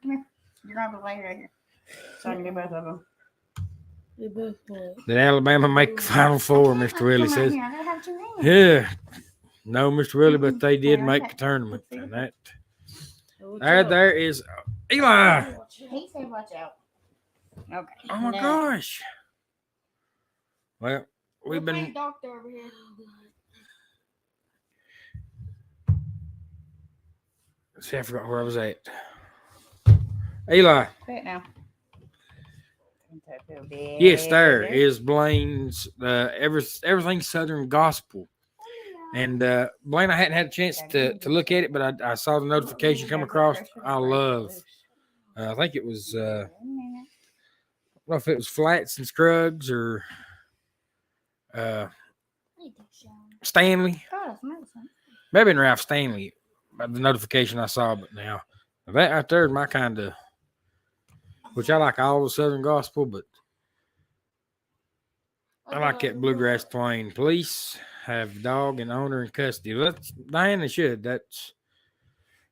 here. You're going to have to lay right here. So I can do both of them. They both won. Did Alabama make the Final Four, Mr. Willie Come says. Here. I gotta have two hands. Yeah. No, Mr. Willie, but they did make the tournament. And that there is Eli. He said, watch out. Okay. Oh my Now, gosh. Well, we've We're playing been doctor over here. see, I forgot where I was at. Eli. Say it now. Yes, there is Blaine's Everything Southern Gospel. And Blaine, I hadn't had a chance to look at it, but I saw the notification come across. I love. I think it was. I don't know if it was Flats and Scruggs or I need to shower. Stanley. Oh, it's medicine. Maybe in Ralph Stanley. By the notification I saw, but now that right there is my kind of. Which I like all the Southern Gospel, but I like that Bluegrass Plain. Police have dog and owner in custody. That's Diana should. That's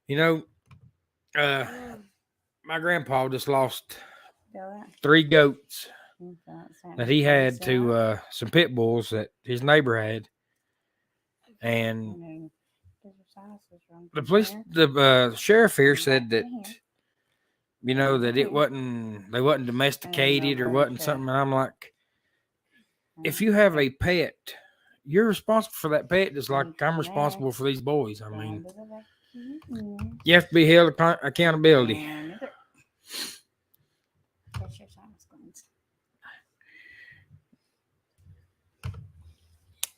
my grandpa just lost 3 goats that he had to some pit bulls that his neighbor had, and the police, the sheriff here said that that they wasn't domesticated or wasn't something. And I'm like, if you have a pet, you're responsible for that pet just like I'm responsible for these boys. I mean, you have to be held accountability.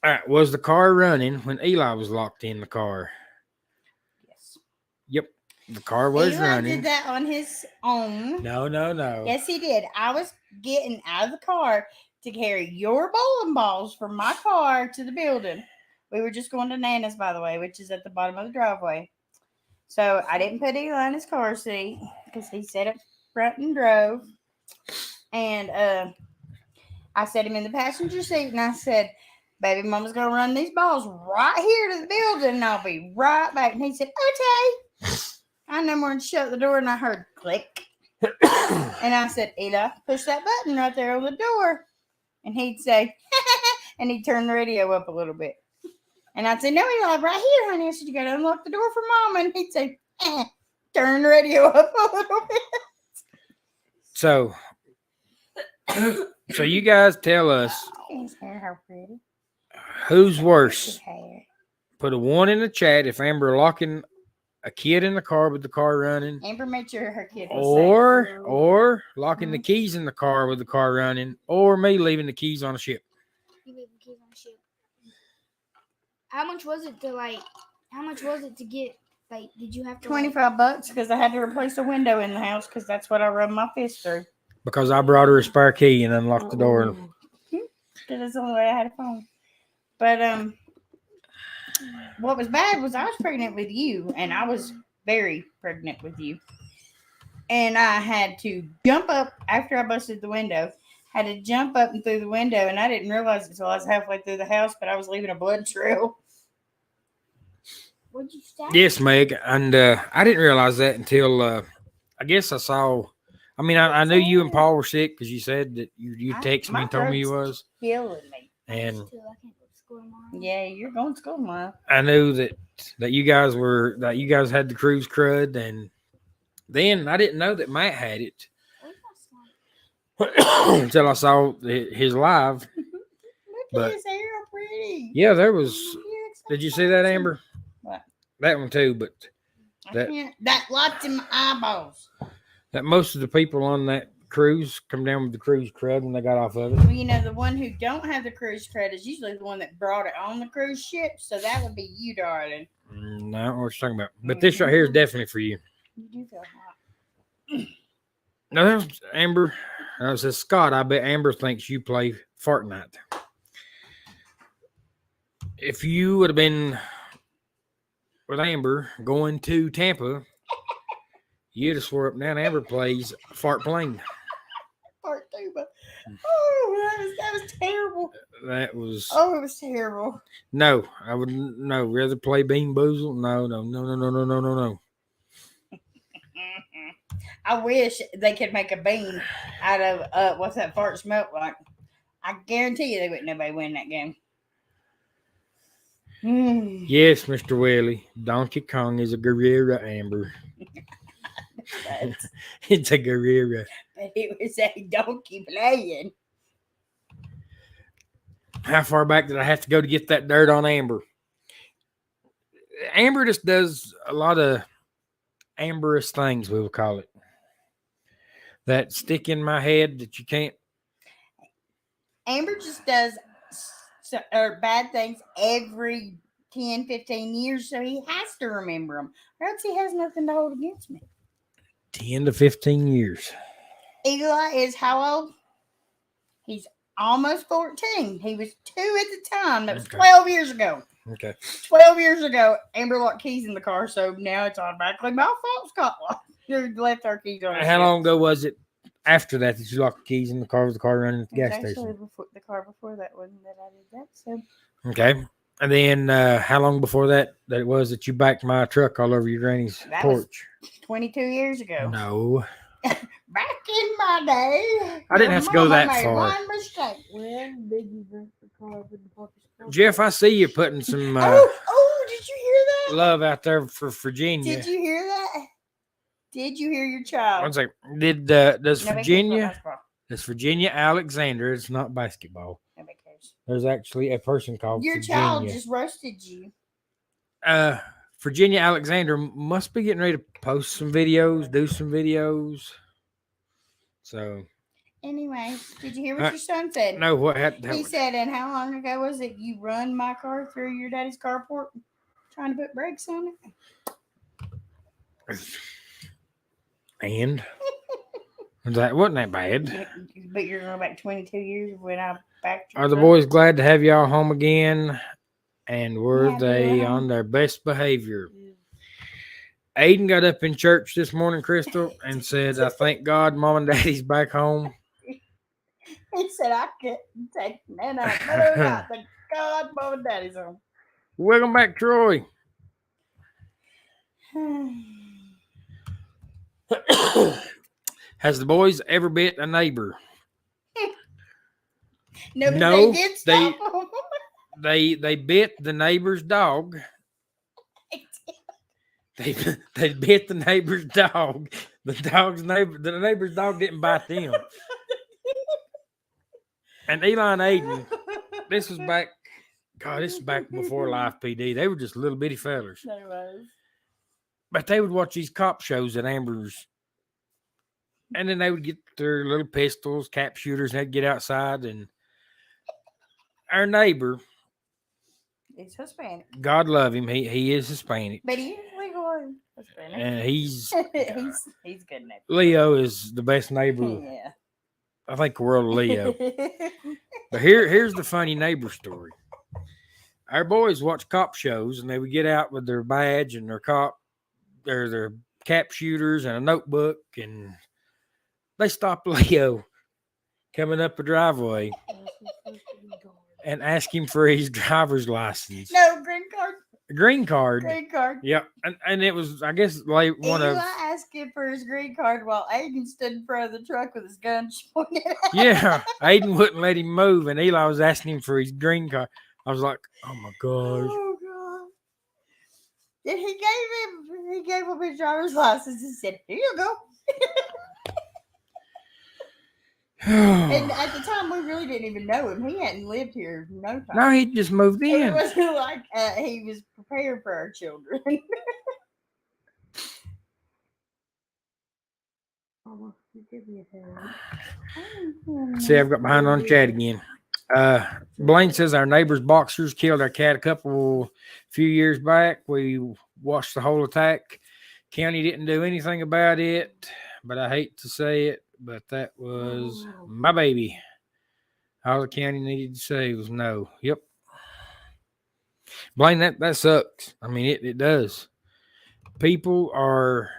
All right, was the car running when Eli was locked in the car? Yes. Yep, the car was Eli running. did that on his own. No. Yes, he did. I was getting out of the car to carry your bowling balls from my car to the building. We were just going to Nana's, by the way, which is at the bottom of the driveway. So I didn't put Eli in his car seat because he sat up front and drove. And I set him in the passenger seat and I said, baby mama's going to run these balls right here to the building and I'll be right back. And he said, okay. I no more than shut the door and I heard click. And I said, Eli, push that button right there on the door. And he'd say, and he'd turn the radio up a little bit. And I'd say, no, Eli, right here, honey. I said, you got to unlock the door for Mama. And he'd say, turn the radio up a little bit. So you guys tell us His hair, how pretty. who's His worse. hair. Put a 1 in the chat if Amber locking a kid in the car with the car running, Amber made sure her kid was safe. or locking the keys in the car with the car running, or me leaving the keys on a ship. You leave the keys on the ship. How much was it to get? Like, did you have to? $25 because I had to replace a window in the house because that's what I rubbed my fist through. Because I brought her a spare key and unlocked the door. Because that's the only way I had a phone. But what was bad was I was pregnant with you, and I was very pregnant with you. And I had to jump up after I busted the window. Had to jump up and through the window, and I didn't realize it until I was halfway through the house, but I was leaving a blood trail. Would you stop? Yes, Meg, and I didn't realize that until I guess I saw. I mean, I knew you and Paul were sick because you said that you texted me My and told me you throat's was, killing me. and I can't go to school tomorrow. Yeah, you're going to school tomorrow. I knew that you guys had the cruise crud, and then I didn't know that Matt had it until I saw his live. Look But- at his hair, how pretty. Yeah, there was. He looks so Did you see that, handsome. Amber? What? That one too, but I That- can't. That lights in my eyeballs. that most of the people on that cruise, come down with the cruise crud when they got off of it. Well, you know, the one who don't have the cruise credit is usually the one that brought it on the cruise ship. So that would be you, darling. No, I don't know what you're talking about. But this right here is definitely for you. You do feel hot. No, that was Amber. I said, Scott, I bet Amber thinks you play Fortnite. If you would have been with Amber going to Tampa, you'd have swore up and down Amber plays Fart Plane. Part two, but that was terrible. That was Oh, it was terrible. no. I would no rather play Bean Boozle. No. I wish they could make a bean out of what's that fart smell like. I guarantee you they wouldn't nobody win that game. Yes, Mr. Welly. Donkey Kong is a gorilla, Amber. It's a gorilla. But it was a donkey playing. How far back did I have to go to get that dirt on Amber? Amber just does a lot of amberous things, we will call it. That stick in my head that you can't. Amber just does bad things every 10, 15 years, so he has to remember them. Or else he has nothing to hold against me. 10 to 15 years. Eli is how old? He's almost 14. He was 2 at the time. That was Okay. 12 years ago. Okay. 12 years ago, Amber locked keys in the car, so now it's automatically my fault. Scott left our keys on. How long ago was it after that you locked the keys in the car with the car running at the gas Actually, station? the car before that wasn't that I did that. So Okay. And then how long before that it was that you backed my truck all over your granny's That was- porch? 22 years ago. No. Back in my day, I didn't have to go your that mama made far. One mistake. When did you drink the car with the puppy's car? Jeff, I see you putting some Did you hear that? love out there for Virginia. Did you hear that? Did you hear your child? One second. Does Nobody cares about Virginia? basketball. Does Virginia Alexander? It's not basketball. Nobody cares. There's actually a person called Your Virginia. child just roasted you. Virginia Alexander must be getting ready to post some videos, do some videos. So Anyway, did you hear what your son said? no, what He happened? said, and how long ago was it you run my car through your daddy's carport trying to put brakes on it? And that wasn't that bad. But you're going back 22 years when I backed your Are the truck. boys glad to have y'all home again? And were Yeah, they they were on home. their best behavior? Yeah. Aiden got up in church this morning, Crystal, and said, I thank God mom and daddy's back home. He said, I couldn't take none of it. I thank God mom and daddy's home. Welcome back, Troy. Has the boys ever bit a neighbor? No, but No, they did stop him. They bit the neighbor's dog. They bit the neighbor's dog. The neighbor's dog didn't bite them. And Eli and Aiden, this is back before Live PD. They were just little bitty fellers. They was. But they would watch these cop shows at Amber's. And then they would get their little pistols, cap shooters, and they'd get outside. And our neighbor, He's Hispanic. God love him, he is Hispanic. But he is legal Hispanic. And he's good neighbor. Leo is the best neighbor, Yeah. I think, the world of Leo. But here's the funny neighbor story. Our boys watch cop shows, and they would get out with their badge and their cap shooters and a notebook, and they stop Leo coming up a driveway and ask him for his driver's license. No, green card. Green card. Green card. Yep. And it was, I guess, like one Eli of, asked him for his green card while Aiden stood in front of the truck with his gun pointed at yeah, Aiden wouldn't let him move, and Eli was asking him for his green card. I was like, oh my gosh. Oh God! And he gave him his driver's license and said, "Here you go." And at the time, we really didn't even know him. He hadn't lived here no time. No, he just moved It in. wasn't like he was prepared for our children. Mama, you give me a hand. See, I've got behind on the chat again. Blaine says our neighbor's boxers killed our cat few years back. We watched the whole attack. County didn't do anything about it, but I hate to say it, but that was my baby. All the county needed to say was no. Yep. Blaine, that sucks. I mean, it does. People are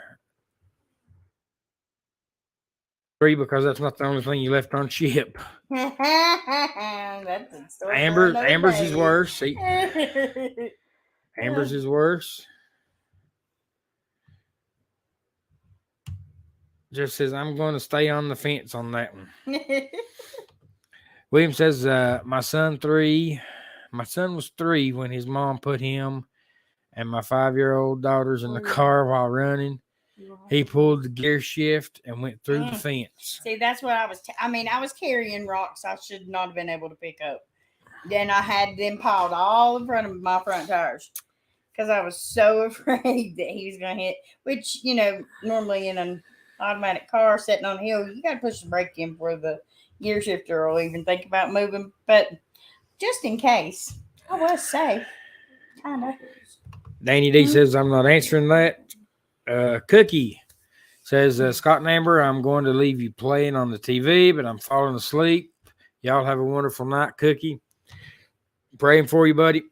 free because that's not the only thing you left on ship. That's a story for another Amber's day. is worse. See, Amber's is worse. Just says I'm going to stay on the fence on that one. William says my son was 3 when his mom put him and my 5-year-old daughters in the car while running. He pulled the gear shift and went through the fence. See, that's what I was. I was carrying rocks I should not have been able to pick up. Then I had them piled all in front of my front tires because I was so afraid that he was going to hit. Which, normally in an automatic car sitting on a hill, you got to push the brake in for the gear shifter or even think about moving. But just in case, I was safe. Kind of. Danny D says I'm not answering that. Cookie says, Scott and Amber, I'm going to leave you playing on the TV, but I'm falling asleep. Y'all have a wonderful night, Cookie. Praying for you, buddy.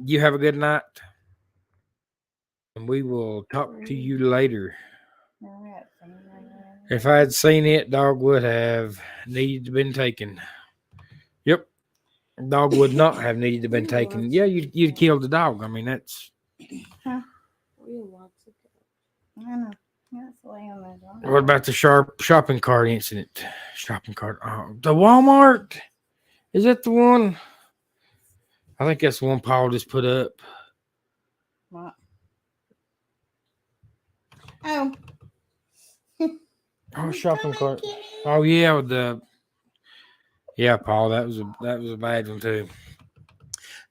You have a good night. And we will talk to you later. If I had seen it, dog would have needed to been taken. Yep. Dog would not have needed to been taken. Yeah, you'd killed the dog. I mean, that's... I know. What about the shopping cart incident? Shopping cart. Oh, the Walmart. Is that the one? I think that's the one Paul just put up. What? Oh. Oh, shopping cart. Oh yeah, Paul. That was a bad one too.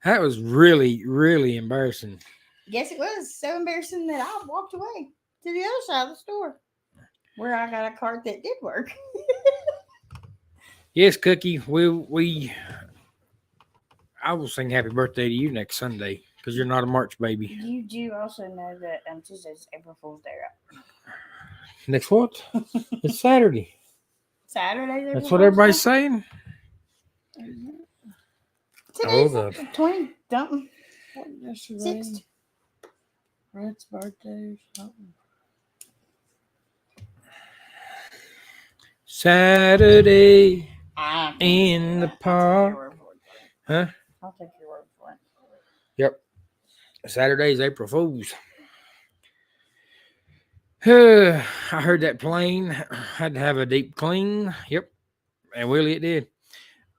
That was really, really embarrassing. Yes, it was so embarrassing that I walked away to the other side of the store where I got a cart that did work. Yes, Cookie. I will sing happy birthday to you next Sunday because you're not a March baby. You do also know that Tuesday's April Fool's Day, right? Next what? It's Saturday. Saturday. That's what everybody's saying. Today's the 20 something. Yesterday, 6th. Red's birthday or something. Saturday in the park. Huh? I'll take your word for it. Yep. Saturday is April Fool's. I heard that plane had to have a deep clean. Yep. And Willie, it did.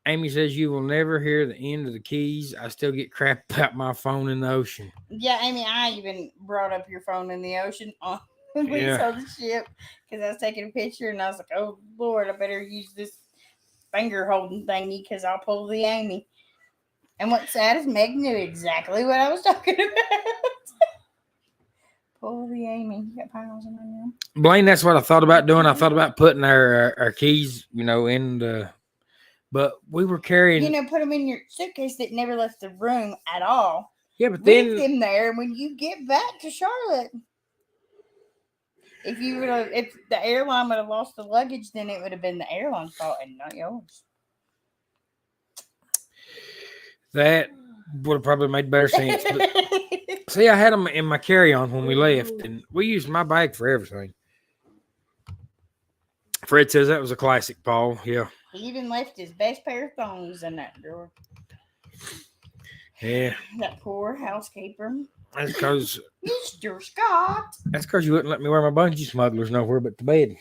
Amy says you will never hear the end of the Keys. I still get crap about my phone in the ocean. Yeah, Amy, I even brought up your phone in the ocean when we saw the ship because I was taking a picture and I was like, oh, Lord, I better use this finger holding thingy because I'll pull the Amy. And what's sad is Meg knew exactly what I was talking about. Pull the Amy. You got piles in there. Blaine, that's what I thought about doing. I thought about putting our keys, in the... But we were carrying... put them in your suitcase that never left the room at all. Yeah, but then... Leave them there, and when you get back to Charlotte, if the airline would have lost the luggage, then it would have been the airline's fault and not yours. That would have probably made better sense. But see, I had them in my carry-on when we left, and we used my bag for everything. Fred says that was a classic, Paul. Yeah. He even left his best pair of thongs in that drawer. Yeah. That poor housekeeper. That's because... Mr. Scott. That's because you wouldn't let me wear my bungee smugglers nowhere but to bed.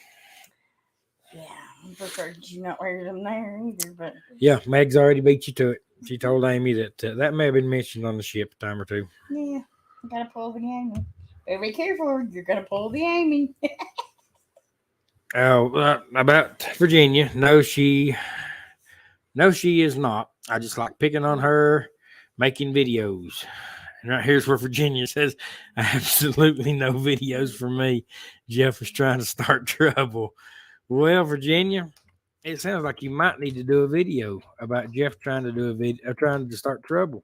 Yeah, I prefer you not wear them there either, but... Yeah, Meg's already beat you to it. She told Amy that that may have been mentioned on the ship a time or two. Yeah, you gotta pull the Amy. Better be careful, you're gonna pull the Amy. About Virginia. No, she is not. I just like picking on her, making videos. And right here's where Virginia says, absolutely no videos for me. Jeff was trying to start trouble. Well, Virginia, it sounds like you might need to do a video about Jeff trying to do a video, trying to start trouble.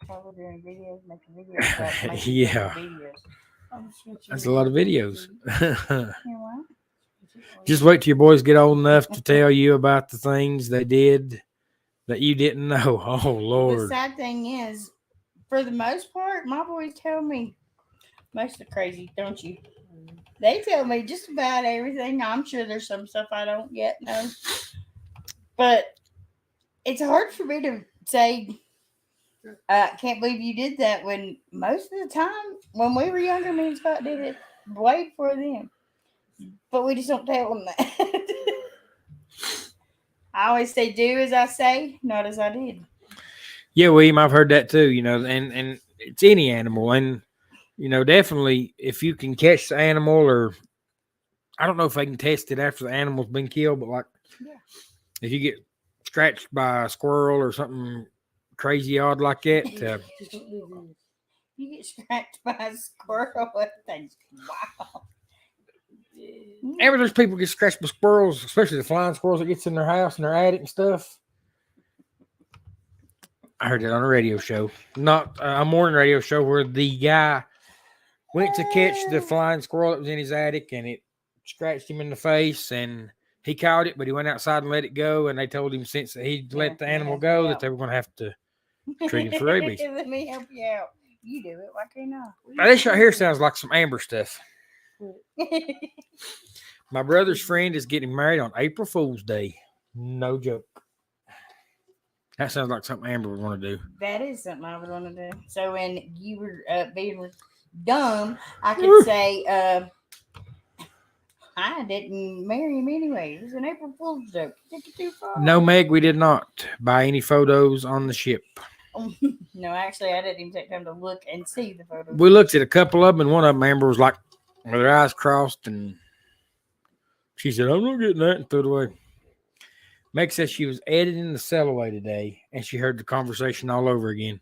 Trouble doing videos, making videos about making Yeah. videos. That's a lot of videos. You know what? Just wait till your boys get old enough to tell you about the things they did that you didn't know. Oh, The Lord. sad thing is, for the most part, my boys tell me most of the crazy, don't you? They tell me just about everything. I'm sure there's some stuff I don't yet know. But it's hard for me to say, can't believe you did that when most of the time, when we were younger, me and Scott did it way before them. But we just don't tell them that. I always say, do as I say, not as I did. Yeah, William, I've heard that too, and it's any animal. And, definitely if you can catch the animal, or I don't know if they can test it after the animal's been killed, but like if you get scratched by a squirrel or something crazy odd like that, You get scratched by a squirrel with things. Wow. ever there's people get scratched by squirrels, especially the flying squirrels that gets in their house and their attic and stuff. I heard it on a radio show, not a morning radio show, where the guy went to catch the flying squirrel that was in his attic, and it scratched him in the face, and he caught it, but he went outside and let it go, and they told him since he'd let the animal go that they were going to have to treat him for rabies. Let me help you out. You do it. Why can't I? Now, this right here sounds like some Amber stuff. My brother's friend is getting married on April Fool's Day. No joke. That sounds like something Amber would want to do. That is something I would want to do. So when you were being dumb, I could say, I didn't marry him anyway. It was an April Fool's joke. Take it too far. No, Meg, we did not buy any photos on the ship. No, actually, I didn't even take time to look and see the photos. We looked at a couple of them, and one of them, Amber, was like, with her eyes crossed, and she said, I'm not getting that, and threw it away. Meg said she was editing the cell away today, and she heard the conversation all over again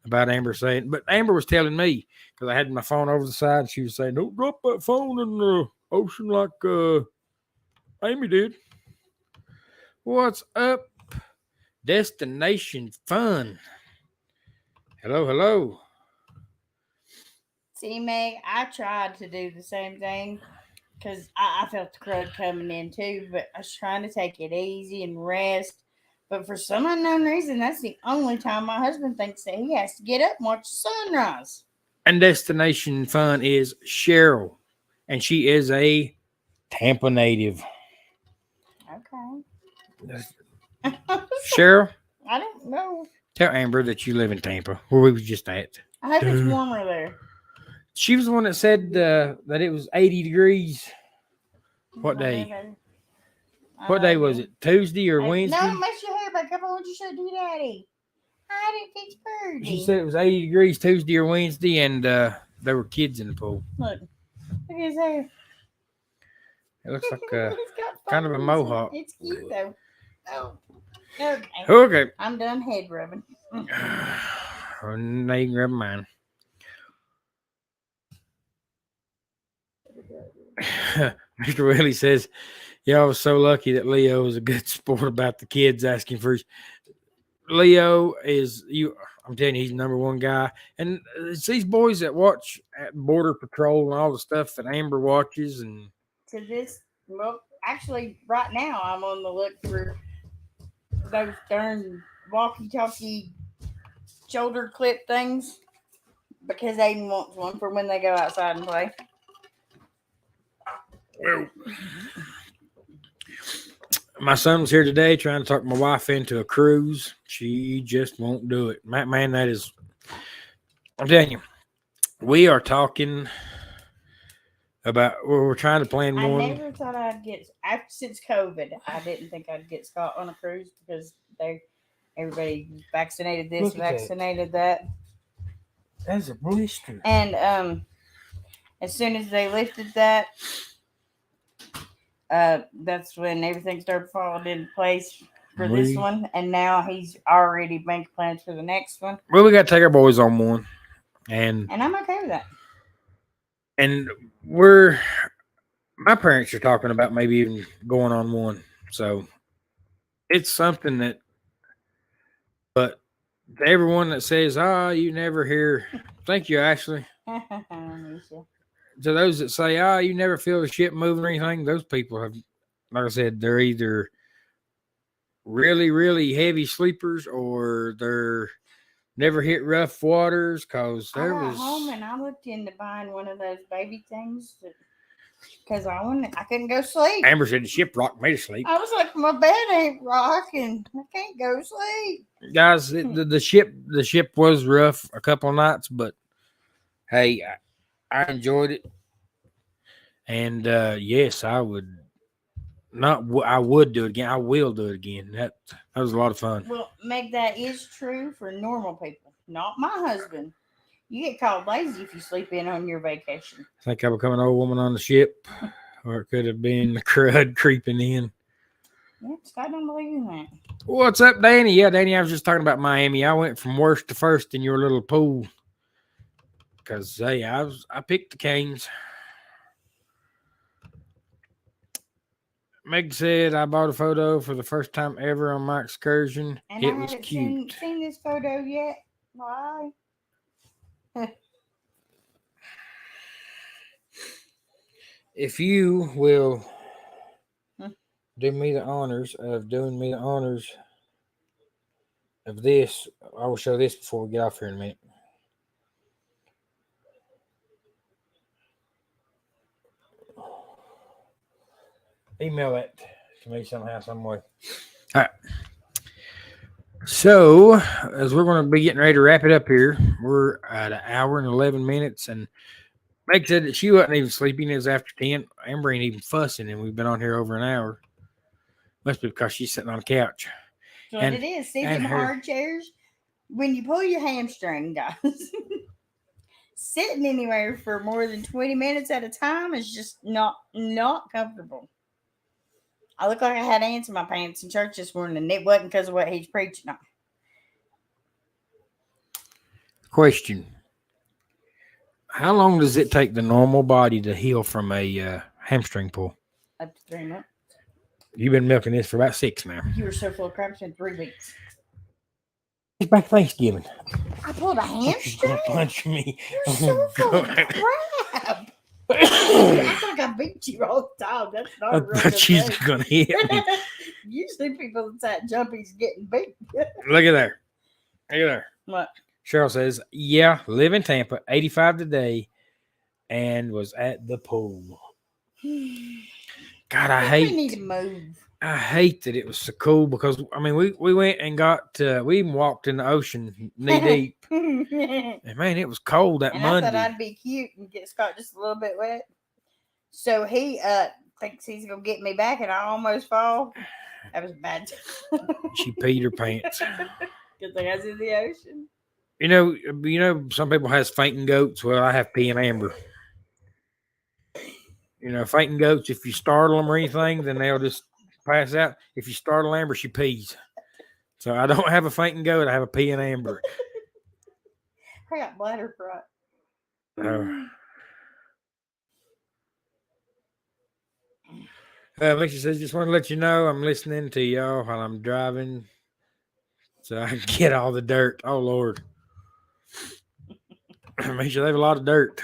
about Amber saying, but Amber was telling me, because I had my phone over the side, and she was saying, don't drop that phone in the ocean like Amy did. What's up? Destination Fun. Hello. See, Meg, I tried to do the same thing because I felt the crud coming in too, but I was trying to take it easy and rest. But for some unknown reason, that's the only time my husband thinks that he has to get up and watch the sunrise. And Destination Fun is Cheryl, and she is a Tampa native. Okay. Cheryl, I don't know. tell Amber that you live in Tampa, where we was just at. I hope it's warmer there. She was the one that said that it was 80 degrees. What day? What day was it? Tuesday or Wednesday? No, mess your hair back up. I want you to show D Daddy. I didn't fix Birdie. She said it was 80 degrees Tuesday or Wednesday, and there were kids in the pool. Look at his hair. It looks like He's got kind of a fuzz. mohawk. It's cute though. Oh. Okay. Okay. I'm done head rubbing. Now you can grab mine. Mr. Willie says, y'all was so lucky that Leo was a good sport about the kids asking for his. Leo is I'm telling you, he's the number one guy. And it's these boys that watch at Border Patrol and all the stuff that Amber watches. And To this, well, actually, right now I'm on the look for those darn walkie-talkie shoulder clip things because Aiden wants one for when they go outside and play. well, my son was here today trying to talk my wife into a cruise. She just won't do it. Man, that is, I'm telling you, we are talking about, we're trying to plan one. I never thought I'd get, since COVID, I didn't think I'd get Scott on a cruise because everybody vaccinated this, Look at that. vaccinated that. That's a blister. And as soon as they lifted that, that's when everything started falling into place for this one. And now he's already making plans for the next one. Well, we got to take our boys on one. And I'm okay with that. And we're my parents are talking about maybe even going on one. So it's something that, but to everyone that says, "Ah, you never hear," thank you, Ashley. Misha. To those that say, "Ah, you never feel the ship moving or anything," those people have, like I said, they're either really, really heavy sleepers or they're never hit rough waters because I there got was. home and I looked into buying one of those baby things because I couldn't go sleep. Amber said the ship rocked me to sleep. I was like, my bed ain't rocking. I can't go sleep. Guys, the ship was rough a couple of nights, but hey, I enjoyed it, and yes, I would not. I would do it again. I will do it again. That was a lot of fun. Well, Meg, that is true for normal people, not my husband. You get called lazy if you sleep in on your vacation. I think I become an old woman on the ship, or it could have been the crud creeping in. Yeah, Scott don't believe in that. What's up, Danny? Yeah, Danny, I was just talking about Miami. I went from worst to first in your little pool because hey, I picked the Canes. Meg said I bought a photo for the first time ever on my excursion. And It I was haven't cute. seen this photo yet. Why? If you will Hmm. do me the honors of doing me the honors of this, I will show this before we get off here in a minute. Email that to me somehow, some way. All right. So, as we're going to be getting ready to wrap it up here, we're at an hour and 11 minutes. And Meg said that she wasn't even sleeping. It was after 10. Amber ain't even fussing, and we've been on here over an hour. Must be because she's sitting on the couch. That's what it is. See them hard chairs? When you pull your hamstring, guys, sitting anywhere for more than 20 minutes at a time is just not comfortable. I look like I had ants in my pants in church this morning, and it wasn't because of what he's preaching on. Question: how long does it take the normal body to heal from a hamstring pull? Up to 3 months. You've been milking this for about 6 now. You were so full of crap, it's been 3 weeks. It's back Thanksgiving. I pulled a She's gonna hamstring? punch me. You're so full of crap. I act like I beat you all the time. That's not I a real thought good she's thing. gonna hit me. Usually people that jumpy's getting beat. Look at there. Look at there. What? Cheryl says, yeah, live in Tampa, 85 today, and was at the pool. God, I think we need to move. I hate that it was so cool because I mean we went and got we even walked in the ocean knee deep. And And man, it was cold that Monday. I thought I'd be cute and get Scott just a little bit wet. So he thinks he's gonna get me back, and I almost fall. That was bad. She peed her pants. Good thing I was in the ocean. You know, some people has fainting goats. Well, I have pee and Amber. You know, fainting goats, if you startle them or anything, then they'll just pass out. If you startle Amber, she pees. So I don't have a fainting goat. I have a pee and Amber. I got bladder front. Lisa says, just want to let you know I'm listening to y'all while I'm driving so I can get all the dirt. Oh, Lord. Make sure they have a lot of dirt.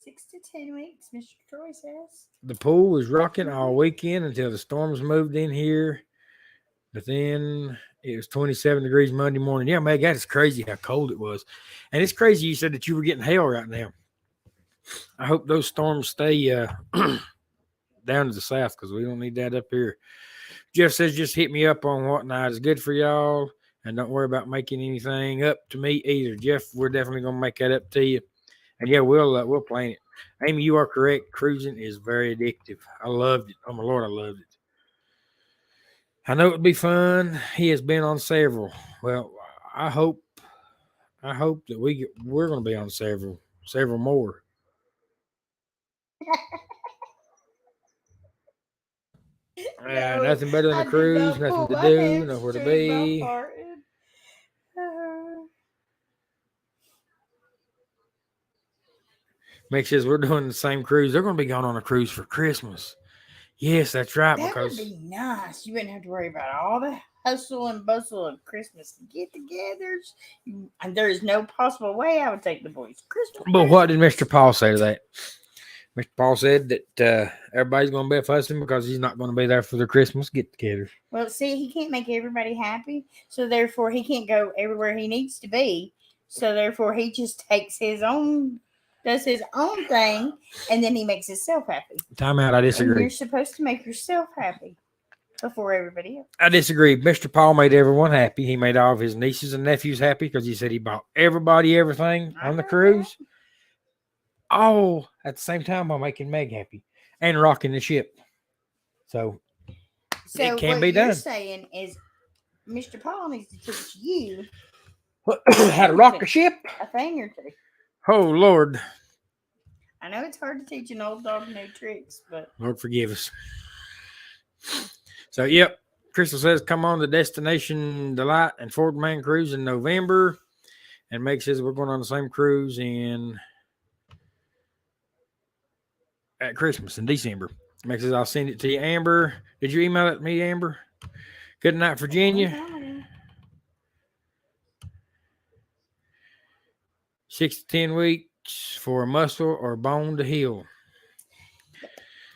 6 to 10 weeks, Mr. Troy says. The pool was rocking all weekend until the storms moved in here. But then it was 27 degrees Monday morning. Yeah, Meg, that is crazy how cold it was. And it's crazy you said that you were getting hail right now. I hope those storms stay down to the south because we don't need that up here. Jeff says, just hit me up on what night is good for y'all. And don't worry about making anything up to me either. Jeff, we're definitely going to make that up to you. And yeah, we'll plan it. Amy, you are correct. Cruising is very addictive. I loved it. Oh, my Lord, I loved it. I know it'd be fun. He has been on several. Well, I hope that we're going to be on several more. No, nothing better than I a did cruise, not nothing pull to my do, nowhere to hamstring by be. farting. Meg says we're doing the same cruise. They're going to be going on a cruise for Christmas. Yes, that's right. That would Because be nice. You wouldn't have to worry about all the hustle and bustle of Christmas get-togethers. And there is no possible way I would take the boys Christmas. but what did presents. Mr. Paul say to that? Mr. Paul said that everybody's going to be fussing because he's not going to be there for their Christmas get-together. Well, see, he can't make everybody happy, so therefore he can't go everywhere he needs to be. So therefore he just does his own thing, and then he makes himself happy. Time out. I And disagree. you're supposed to make yourself happy before everybody else. I disagree. Mr. Paul made everyone happy. He made all of his nieces and nephews happy because he said he bought everybody everything on the cruise. All at the same time while making Meg happy and rocking the ship. So So it can what be you're done. saying is Mr. Paul needs to teach you How to rock a ship? a thing or two. Oh, Lord. I know it's hard to teach an old dog new tricks, but Lord forgive us. So, yep. Crystal says, come on the Destination Delight and Fort Man cruise in November. And Meg says we're going on the same cruise at Christmas in December. Meg says, I'll send it to you, Amber. Did you email it to me, Amber? Good night, Virginia. 6 to 10 weeks for a muscle or bone to heal.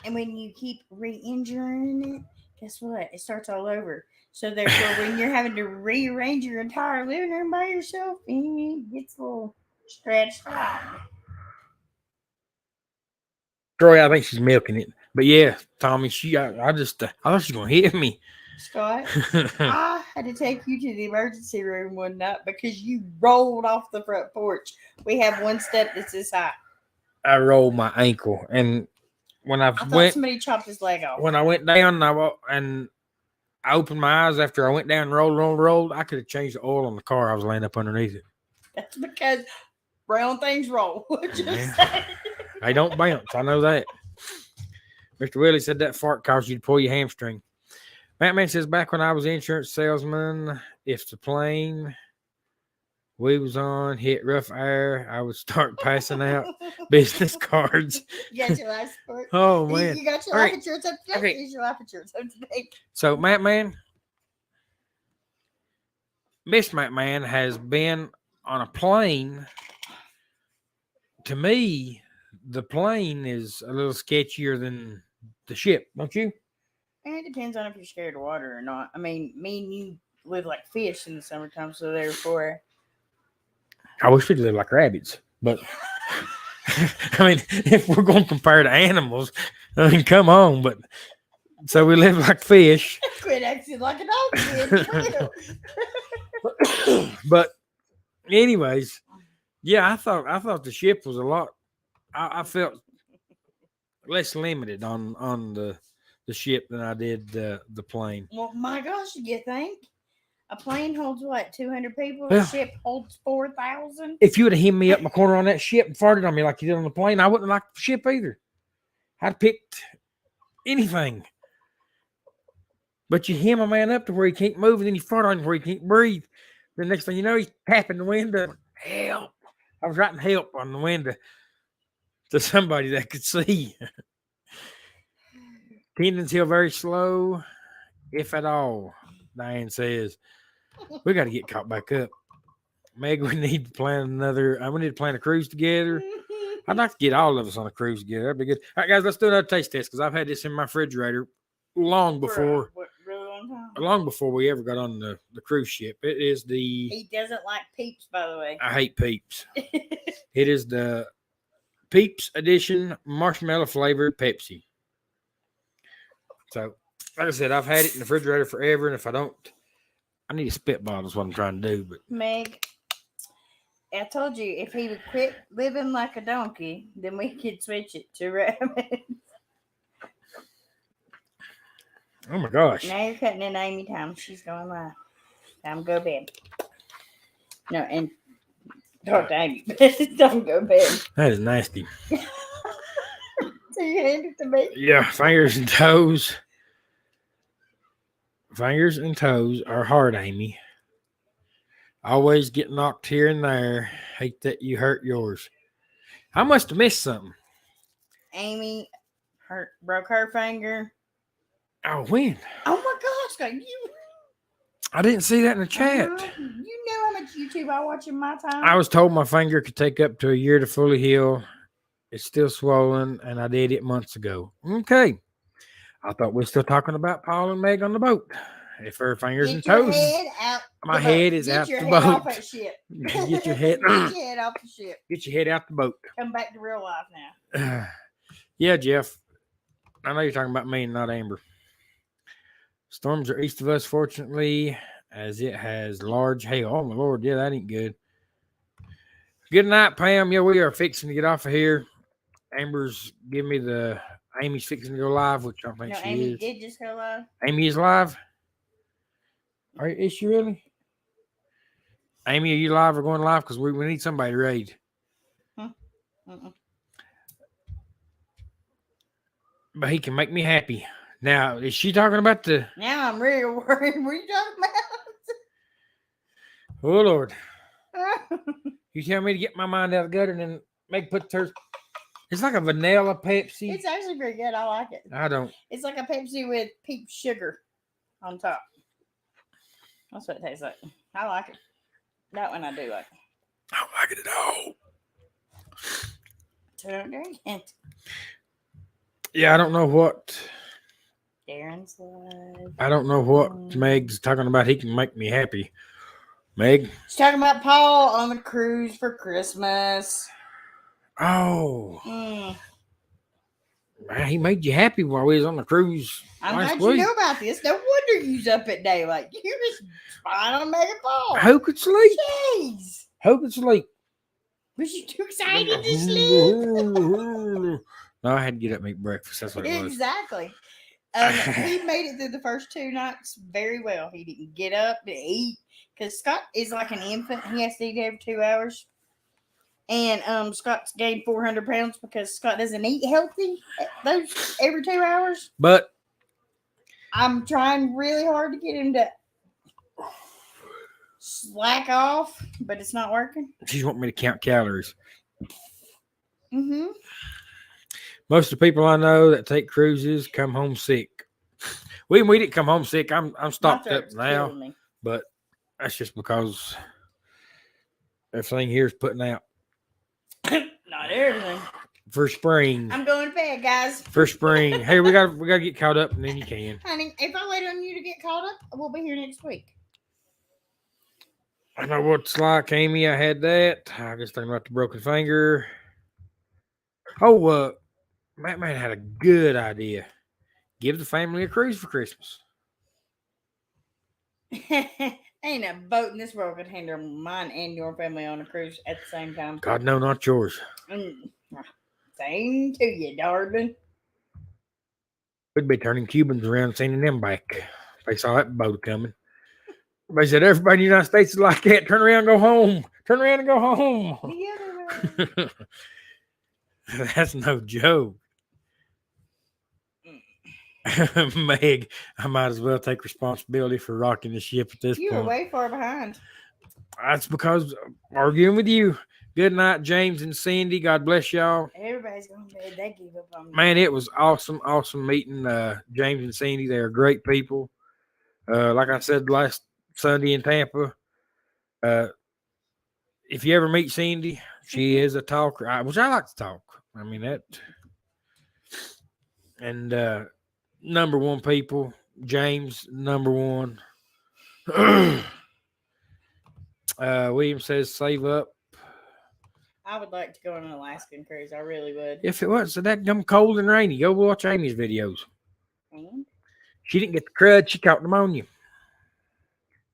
and when you keep re-injuring it, guess what? It starts all over. So therefore, when you're having to rearrange your entire living room by yourself, it gets a little stretched out. Troy, I think she's milking it. But yeah, Tommy, I thought she was going to hit me. Scott, I had to take you to the emergency room one night because you rolled off the front porch. We have one step that's this high. I rolled my ankle. And when I thought somebody chopped his leg off. when I went down and I opened my eyes after I went down and rolled, I could have changed the oil on the car. I was laying up underneath it. That's because brown things roll. Just Yeah. saying. They don't bounce. I know that. Mr. Willie said that fart caused you to pull your hamstring. Batman says, back when I was an insurance salesman, if the plane we was on hit rough air, I would start passing out business cards. You got your life support. Oh, man. You got your All life right. insurance up today. Okay. Here's your life insurance up today. So, Batman, Miss Batman has been on a plane. To me, the plane is a little sketchier than the ship, don't you? And it depends on if you're scared of water or not. I mean, me and you live like fish in the summertime, so therefore, I wish we'd live like rabbits, but I mean, if we're going to compare to animals, I mean, come on. But so we live like fish. quit acting like a dog kid. Quit. But anyways, yeah, I thought the ship was a lot. I felt less limited on the ship than I did the plane. Well, my gosh, you think a plane holds what, 200 people? Yeah. A ship holds 4,000. If you would have hemmed me up my corner on that ship and farted on me like you did on the plane, I wouldn't have liked the ship either. I'd picked anything. But you hem a man up to where he can't move, and then you fart on him where he can't breathe. The next thing you know, he's tapping the window. Help! I was writing help on the window to somebody that could see. Tendons heal very slow, if at all, Diane says. We got to get caught back up. Meg, we need to plan we need to plan a cruise together. I'd like to get all of us on a cruise together. That'd be good. All right, guys, let's do another taste test because I've had this in my refrigerator long before Really long time. long before we ever got on the cruise ship. It is He doesn't like Peeps, by the way. I hate Peeps. It is the Peeps edition marshmallow flavored Pepsi. So, like I said, I've had it in the refrigerator forever, and if I don't, I need a spit bottle is what I'm trying to do. But Meg, I told you if he would quit living like a donkey, then we could switch it to rabbit. oh my gosh, Now you're cutting in Amy time. She's going live. Time to go to bed. No, and talk to Amy. Don't go to bed. that is nasty. So you hand it to me. Yeah, fingers and toes. Fingers and toes are hard, Amy. Always get knocked here and there. Hate that you hurt yours. I must have missed something. Amy broke her finger. Oh, when? Oh my gosh, Scott, I didn't see that in the chat. You know how much YouTube I watch in my time. I was told my finger could take up to a year to fully heal. It's still swollen, and I did it months ago. Okay. I thought we were still talking about Paul and Meg on the boat. If her fingers Get and your toes, head out. my the head boat. is Get out your the head off boat. that ship. Get your head, Get your head off the ship. get your head out the boat. Come back to real life now. Yeah, Jeff. I know you're talking about me and not Amber. Storms are east of us, fortunately, as it has large hail. Oh, my Lord. Yeah, that ain't good. Good night, Pam. Yeah, we are fixing to get off of here. Amber's giving me Amy's fixing to go live, which I think No, she Amy is. did just go live. Amy is live? Is she really? Amy, are you live or going live? Because we need somebody to raid. Mm-mm. But he can make me happy. Now, is she talking about the... Now I'm really worried. What are you talking Oh, Lord. about? You tell me to get my mind out of the gutter and then make put her... It's like a vanilla Pepsi. It's actually pretty good. I like it. I don't... It's like a Pepsi with peep sugar on top. That's what it tastes like. I like it. That one I do like. I don't like it at all. So don't drink it. Yeah, I don't know what... Darren's live. I don't know what Meg's talking about. He can make me happy. Meg? She's talking about Paul on the cruise for Christmas. Oh. Mm. Man, he made you happy while we was on the cruise I'm last glad week. you know about this. No wonder you's up at daylight. You're just spying on Megan Paul. Who could sleep? Jeez. Who could sleep? Was you too excited to sleep? No, I had to get up and make breakfast. That's what it was. Exactly. He made it through the first 2 nights very well. He didn't get up to eat because Scott is like an infant. He has to eat every 2 hours. And Scott's gained 400 pounds because Scott doesn't eat healthy those every 2 hours. But I'm trying really hard to get him to slack off, but it's not working. she's wanting me to count calories. Mm-hmm. Most of the people I know that take cruises come home sick. We didn't come home sick. I'm stocked up now, but that's just because everything here is putting out Not everything. for spring. I'm going to bed, guys. For spring. Hey, we got to get caught up, and then you can. Honey, if I wait on you to get caught up, we'll be here next week. I know what it's like, Amy. I had that. I was thinking about the broken finger. Oh, Matt Man had a good idea. Give the family a cruise for Christmas. Ain't a boat in this world could handle mine and your family on a cruise at the same time. God, no, not yours. Same to you, darling. We'd be turning Cubans around, sending them back. If they saw that boat coming. They said, everybody in the United States is like that. Turn around and go home. Turn around and go home. The other way. That's no joke. Meg, I might as well take responsibility for rocking the ship at this You were point. way far behind. That's because I'm arguing with you. Good night, James and Cindy. God bless y'all. Everybody's going to bed. They give up on me. Man, it was awesome meeting James and Cindy. They are great people. Like I said last Sunday in Tampa, if you ever meet Cindy, she is a talker, which I like to talk. I mean, that. And number one people, James, number one. William says, save up. I would like to go on an Alaskan cruise. I really would. If it was so that dumb cold and rainy, go watch Amy's videos. And She didn't get the crud. She caught pneumonia.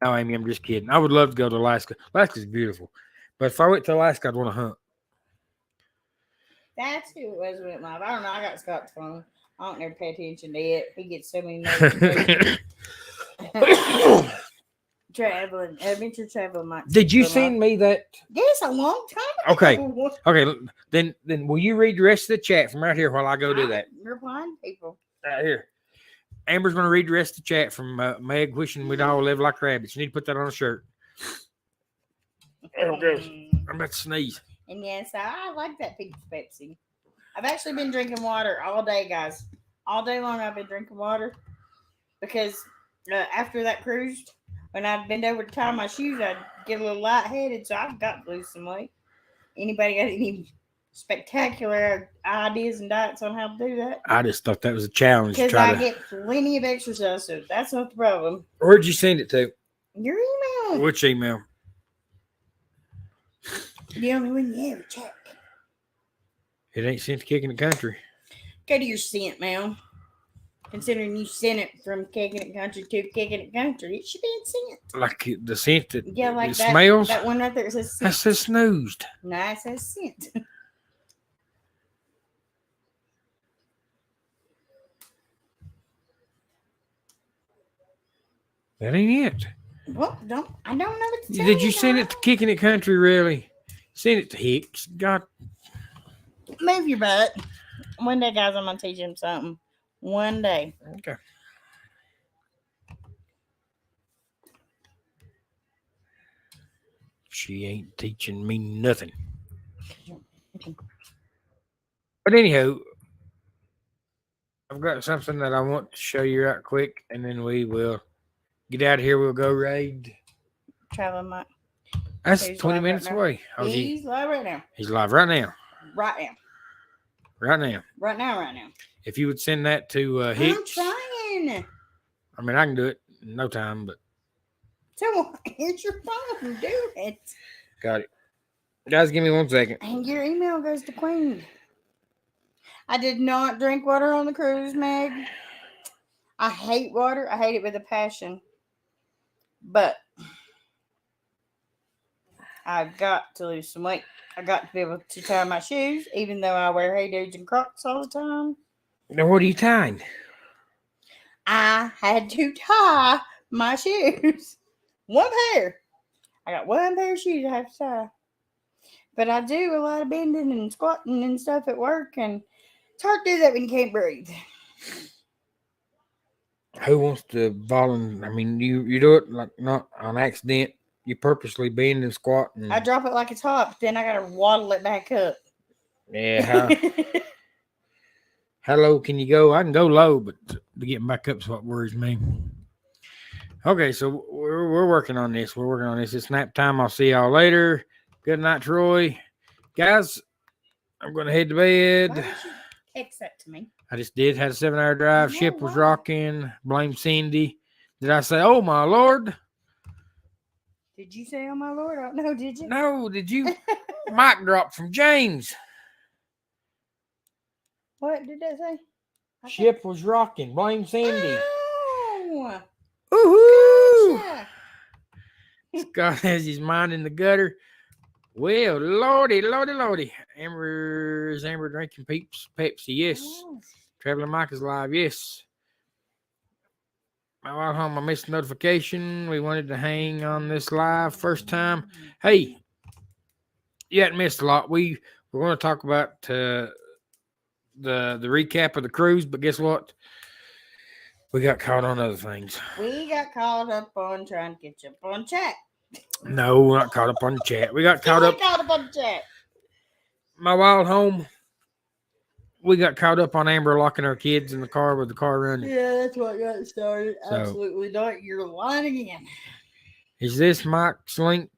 No, Amy, I'm just kidding. I would love to go to Alaska. Alaska's beautiful. But if I went to Alaska, I'd want to hunt. that's who it was went live. I don't know. I got Scott's phone. I don't ever pay attention to it. He gets so many notifications. Adventure traveling. Did you send me that? Yes, a long time Okay. ago. Okay, then will you read the rest of the chat from right here while I go do that? You're blind people. Right here. Amber's going to read the rest of the chat from Meg wishing we'd all live like rabbits. You need to put that on a shirt. There it goes. I'm about to sneeze. And yes, I like that peach Pepsi. I've actually been drinking water all day, guys. All day long, I've been drinking water because after that cruise, when I'd bend over to tie my shoes, I'd get a little lightheaded, so I've got to lose some weight. Anybody got any spectacular ideas and diets on how to do that? I just thought that was a challenge to Because try I to. get plenty of exercise, so that's not the problem. Where'd you send it to? Your email. Which email? The only one you ever check. It ain't sent to Kicking the Country. Go to your sent mail. Considering you sent it from Kicking It Country to Kicking It Country, it should be in sent. Like the scent that Yeah, like it that. smells. That one right there, it says That sent. says snoozed. No, it says sent. That ain't it. Well, I don't know what to tell Did you send it to now. Kicking It Country, really? Send it to Hicks. God, Move your butt. One day, guys, I'm gonna teach him something. One day. okay. She ain't teaching me nothing. But anyhow, I've got something that I want to show you right quick, and then we will get out of here. We'll go raid. Traveling Mike. That's He's 20 live right minutes now. away. Oh, He's live right now. he's live right now. Right now. Right now. Right now. Right now. If you would send that to I'm Hicks, trying. I mean, I can do it in no time, but So here's your phone. Do it. got it. Guys, give me 1 second. And your email goes to Queen. I did not drink water on the cruise, Meg. I hate water. I hate it with a passion. But I've got to lose some weight. I got to be able to tie my shoes, even though I wear hey dudes and Crocs all the time. Now, what are you tying? I had to tie my shoes. One pair. I got one pair of shoes I have to tie. But I do a lot of bending and squatting and stuff at work, and it's hard to do that when you can't breathe. Who wants to volunteer? I mean, you do it like not on accident. You purposely bend and squat. And, I drop it like it's hot, but then I gotta waddle it back up. yeah, how low can you go? I can go low, but to get back up is what worries me. Okay, so we're working on this. We're working on this. It's nap time. I'll see y'all later. Good night, Troy. Guys, I'm going to head to Why bed. did you text that to me? I just did. Had a 7-hour drive. No, Ship was why? rocking. Blame Cindy. Did I say, oh, my Lord? Did you say, oh my Lord? I don't know, did you? No, did you? Mic drop from James. What did that say? I Ship was rocking. Blame Cindy. Oh, Woohoo! gotcha. Scott has his mind in the gutter. Well, lordy. Amber drinking Pepsi, yes. Oh, Traveling Mike is live, yes. My wild home, I missed a notification. We wanted to hang on this live first time. Hey, you hadn't missed a lot. We're going to talk about the recap of the cruise, but guess what? We got caught on other things. we got caught up on trying to get you up on chat. No, we're not caught up on the chat. We got caught up. Caught up on chat. My wild home, we got caught up on Amber locking our kids in the car with the car running. Yeah, that's what got it started. So- Absolutely not. You're lying again. Is this Mike's link?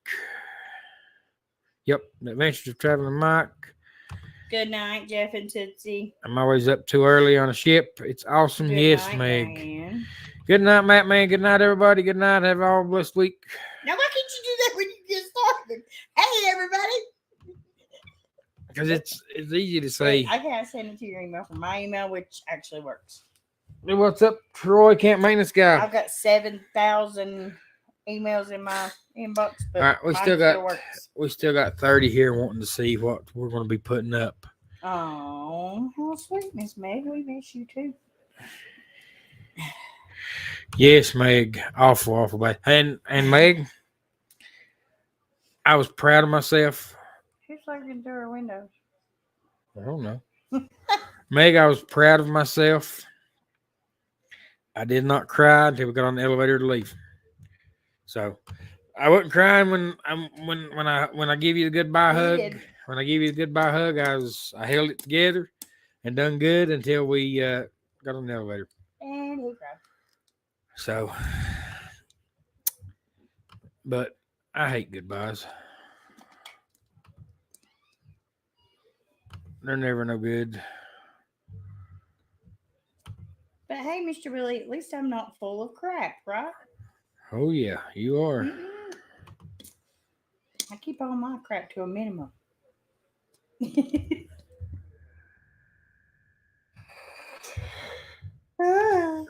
Yep, the Adventures of Traveling Mike. Good night, Jeff and Tootsie. I'm always up too early on a ship. It's awesome. Good Yes, night, Meg. Diane. Good night, Matt, man. Good night, everybody. Good night. Have all a blessed week. Now, why can't you do that when you get started? Hey, everybody. Because it's easy to say. I can't send it to your email from my email, which actually works. Hey, what's up, Troy? Can't maintenance guy. I've got 7,000 emails in my inbox, but All right, we mine still got works. 30 here wanting to see what we're going to be putting up. Oh, how sweet, Miss Meg. We miss you too. Yes, Meg. Awful bad. And Meg, I was proud of myself. Who's looking through our windows? I don't know. Meg, I was proud of myself. I did not cry until we got on the elevator to leave. So I wasn't crying when I give you the goodbye You hug did. when I give you a goodbye hug, I held it together and done good until we got on the elevator. And he cried. So, but I hate goodbyes. They're never no good. But hey, Mr. Billy, at least I'm not full of crap, right? Oh yeah, you are. Mm-mm. I keep all my crap to a minimum.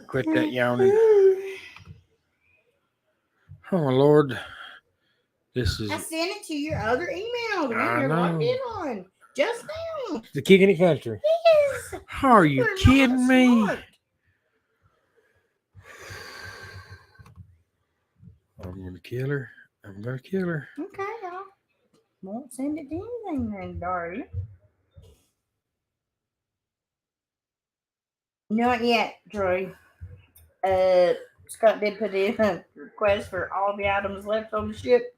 Quit that yawning. Oh my Lord, this is I sent it to your other email, the one I you're logged know. in on just now. the kick in the country. Yes. Are you You're kidding not me? smart. I'm gonna kill her. I'm gonna kill her. Okay, y'all. Won't send it to anything then, darling. Not yet, Troy. Scott did put in a request for all the items left on the ship.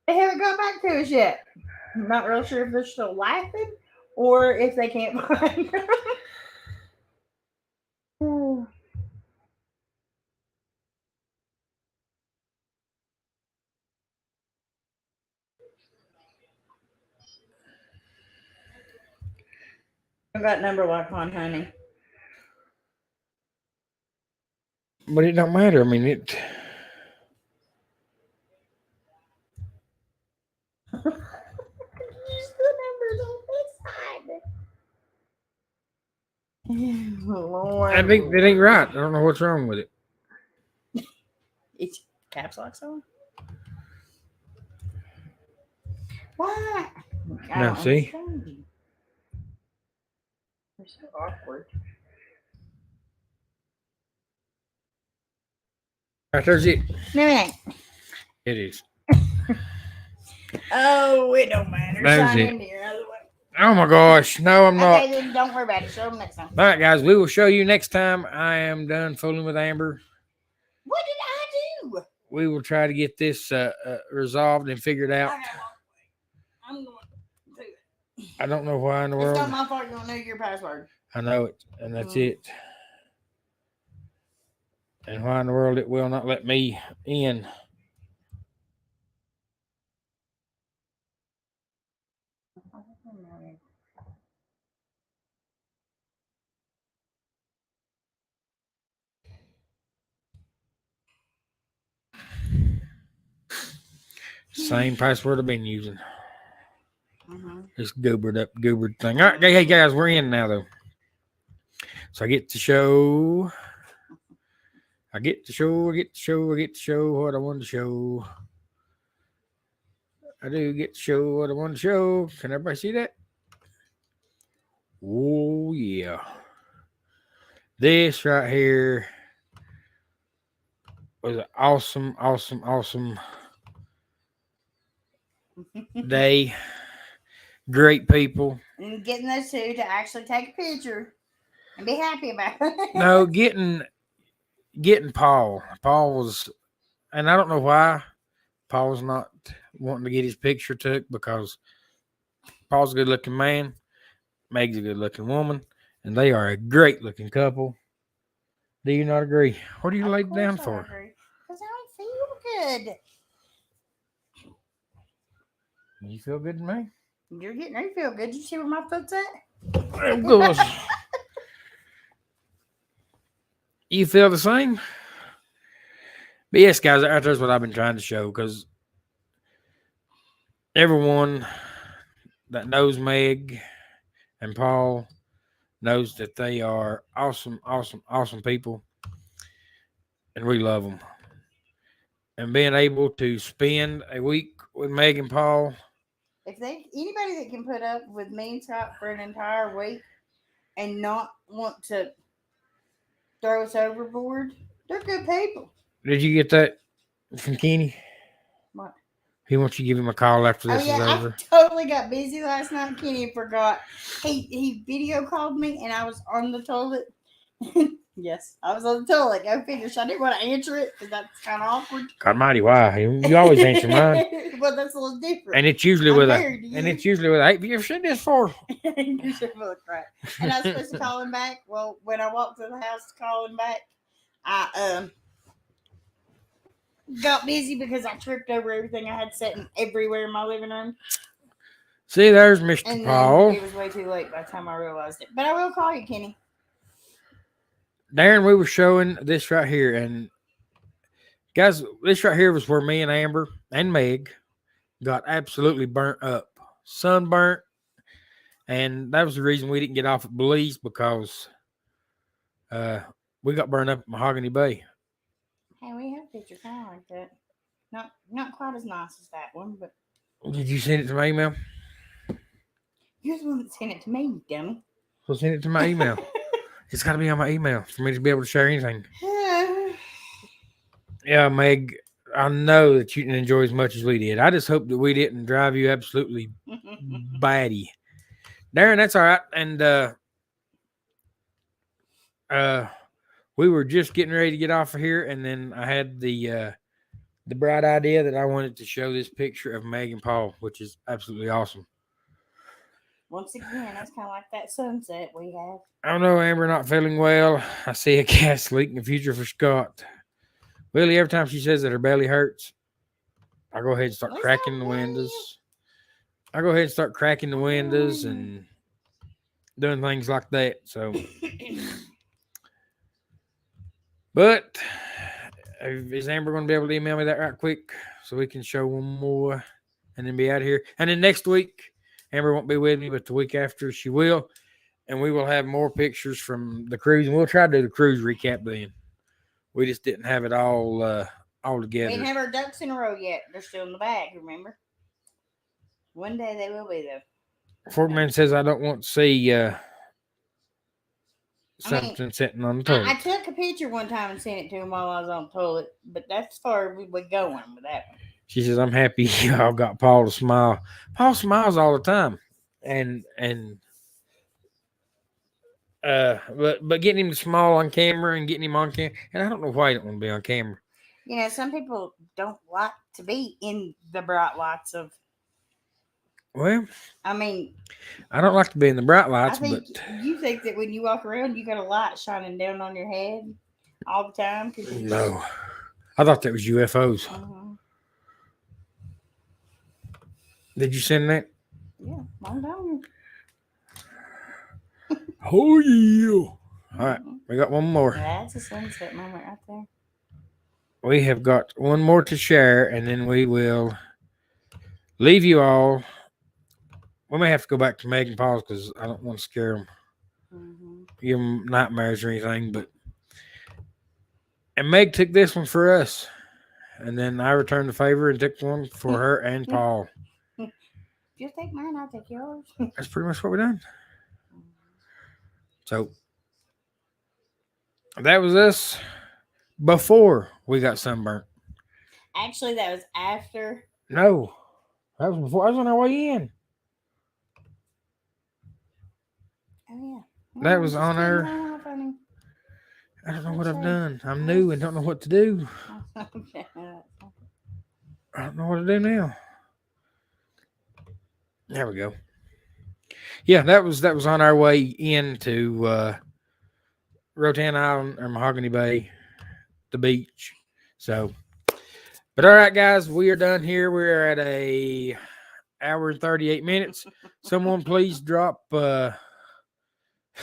They haven't got back to us yet. I'm not real sure if they're still laughing or if they can't find them. I got number lock on, honey. But it don't matter. I mean, it. Use the numbers on this side. Lord. I think that ain't right. I don't know what's wrong with it. It's caps lock on. Why? I Now, don't see? understand you. They're so awkward. Right, there's it. No, it ain't. It is. Oh, it don't matter. There's Sign it. into your other one. Oh my gosh. No, I'm not. Okay, then don't worry about it. Show them next time. All right, guys. We will show you next time. I am done fooling with Amber. What did I do? We will try to get this resolved and figured out. I'm going to do it. I don't know why in the It's world. not my fault you don't know your password. I know it, and that's Mm. it. And why in the world it will not let me in? Same password I've been using. Mm-hmm. This goobered thing. All right, hey guys, we're in now though. So I get to show what I want to show. I do get to show what I want to show. Can everybody see that? Oh yeah. This right here was an awesome day. Great people. And getting those two to actually take a picture and be happy about it. No, getting Paul. Paul was, and I don't know why Paul's not wanting to get his picture took because Paul's a good looking man, Meg's a good looking woman, and they are a great looking couple. Do you not agree? What are you laid down for? Because I don't feel good. You feel good to me? You're getting me feel good. You see where my foot's at? Of course. You feel the same? But yes, guys, that's what I've been trying to show because everyone that knows Meg and Paul knows that they are awesome people, and we love them. And being able to spend a week with Meg and Paul, If anybody that can put up with me and Scott for an entire week and not want to throw us overboard, they're good people. did you get that from Kenny? What? He wants you to give him a call after this Oh yeah, is over. I totally got busy last night. Kenny forgot. He video called me and I was on the toilet Yes, I was on the toilet. Go figure. So I didn't want to answer it because that's kind of awkward. God mighty, why? You always answer mine. Well, that's a little different. And it's usually I'm with married to and you. it's usually with, hey, have you ever said this for? You're so full of crap. And I was supposed to call him back. Well, when I walked to the house to call him back, I got busy because I tripped over everything I had set everywhere in my living room. See, there's Mr. And Paul. then it was way too late by the time I realized it. But I will call you, Kenny. Darren, we were showing this right here. And guys, this right here was where me and Amber and Meg got absolutely burnt up. Sunburnt. And that was the reason we didn't get off at Belize, because we got burned up at Mahogany Bay. Hey, we have a picture kind of like that. Not quite as nice as that one, but Did you send it to my email? you're the one that sent it to me, you dummy. So send it to my email. It's got to be on my email for me to be able to share anything. Yeah, Meg, I know that you didn't enjoy as much as we did. I just hope that we didn't drive you absolutely batty. Darren, that's all right. And we were just getting ready to get off of here, and then I had the bright idea that I wanted to show this picture of Meg and Paul, which is absolutely awesome. Once again, that's kind of like that sunset we have. I don't know, Amber not feeling well. I see a gas leak in the future for Scott. Willie, every time she says that her belly hurts, I go ahead and start What's cracking up, the Willie? windows. I go ahead and start cracking the windows and doing things like that. So, but is Amber going to be able to email me that right quick so we can show one more and then be out of here? And then next week, Amber won't be with me, but the week after she will. And we will have more pictures from the cruise. And we'll try to do the cruise recap then. We just didn't have it all We together. didn't have our ducks in a row yet. They're still in the bag, remember? One day they will be, though. Forkman says I don't want to see something sitting on the toilet. I took a picture one time and sent it to him while I was on the toilet, but that's as far as we were going with that one. She says, I'm happy y'all got Paul to smile. Paul smiles all the time. But getting him to smile on camera and getting him on camera, and I don't know why he don't want to be on camera. You know, some people don't like to be in the bright lights of. Well, I mean, I don't like to be in the bright I lights, think but you think that when you walk around, you got a light shining down on your head all the time. no. I thought that was UFOs. Did you send that? Yeah, I'm down. Oh, yeah. All right. We got one more. That's a sunset moment right there. We have got one more to share, and then we will leave you all. We may have to go back to Meg and Paul's because I don't want to scare them, give them nightmares or anything. And Meg took this one for us, and then I returned the favor and took one for her and Paul. If you take mine, I'll take yours. That's pretty much what we done. So that was us before we got sunburnt. Actually, that was after. No, that was before. I was on our way in. Oh yeah. That was on our. Funny. I don't know what I've done. I'm new and don't know what to do. I don't know what to do now. There we go. Yeah, that was on our way into Rotan Island or Mahogany Bay, the beach. So, but all right, guys, we are done here. We're at a hour and 38 minutes. Someone please drop Mike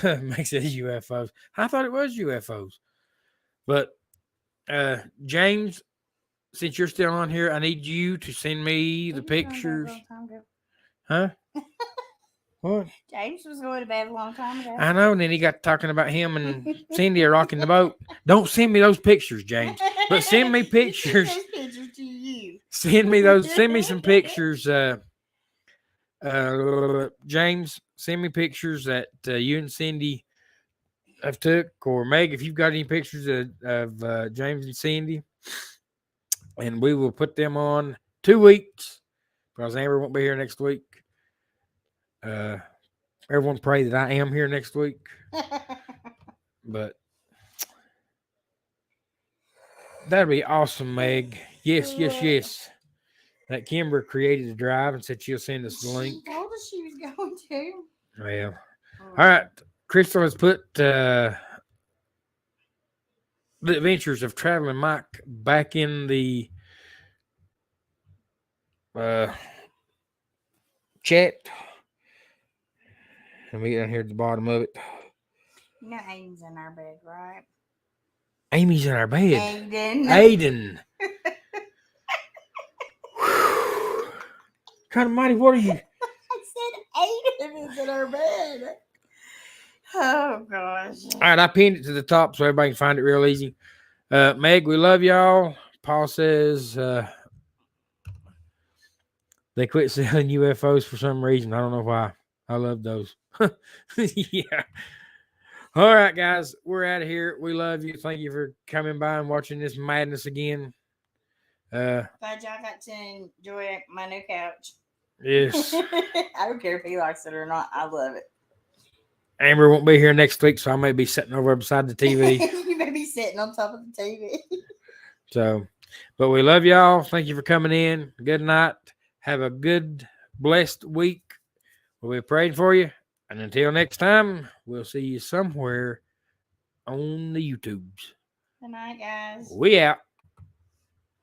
says UFOs. I thought it was UFOs. But James, since you're still on here, I need you to send me the pictures. Huh? What? James was going to bed a long time ago. I know, and then he got talking about him and Cindy are rocking the boat. Don't send me those pictures, James. But send me pictures. Those pictures to you. Send me some pictures. James, send me pictures that you and Cindy have took, or Meg, if you've got any pictures of James and Cindy, and we will put them on 2 weeks because Amber won't be here next week. Everyone pray that I am here next week. But That'd be awesome, Meg. Yes, yes, yes. That Kimber created the drive and said she'll send us the link. She told us she was going to. Well, all right. Crystal has put the Adventures of Traveling Mike back in the chat. Let me get down here at the bottom of it. You know Aiden's in our bed, right? Amy's in our bed. Aiden. Aiden. God almighty, what are you? I said Aiden is in our bed. Oh gosh. All right, I pinned it to the top so everybody can find it real easy. Meg, we love y'all. Paul says they quit selling UFOs for some reason. I don't know why. I love those. Yeah. All right, guys, we're out of here. We love you. Thank you for coming by and watching this madness again. Glad y'all got to enjoy my new couch. Yes. I don't care if he likes it or not. I love it. Amber won't be here next week, so I may be sitting over beside the TV. You may be sitting on top of the TV. So, but we love y'all. Thank you for coming in. Good night. Have a good, blessed week. We'll be praying for you. And until next time, we'll see you somewhere on the YouTubes. Good night, guys. We out.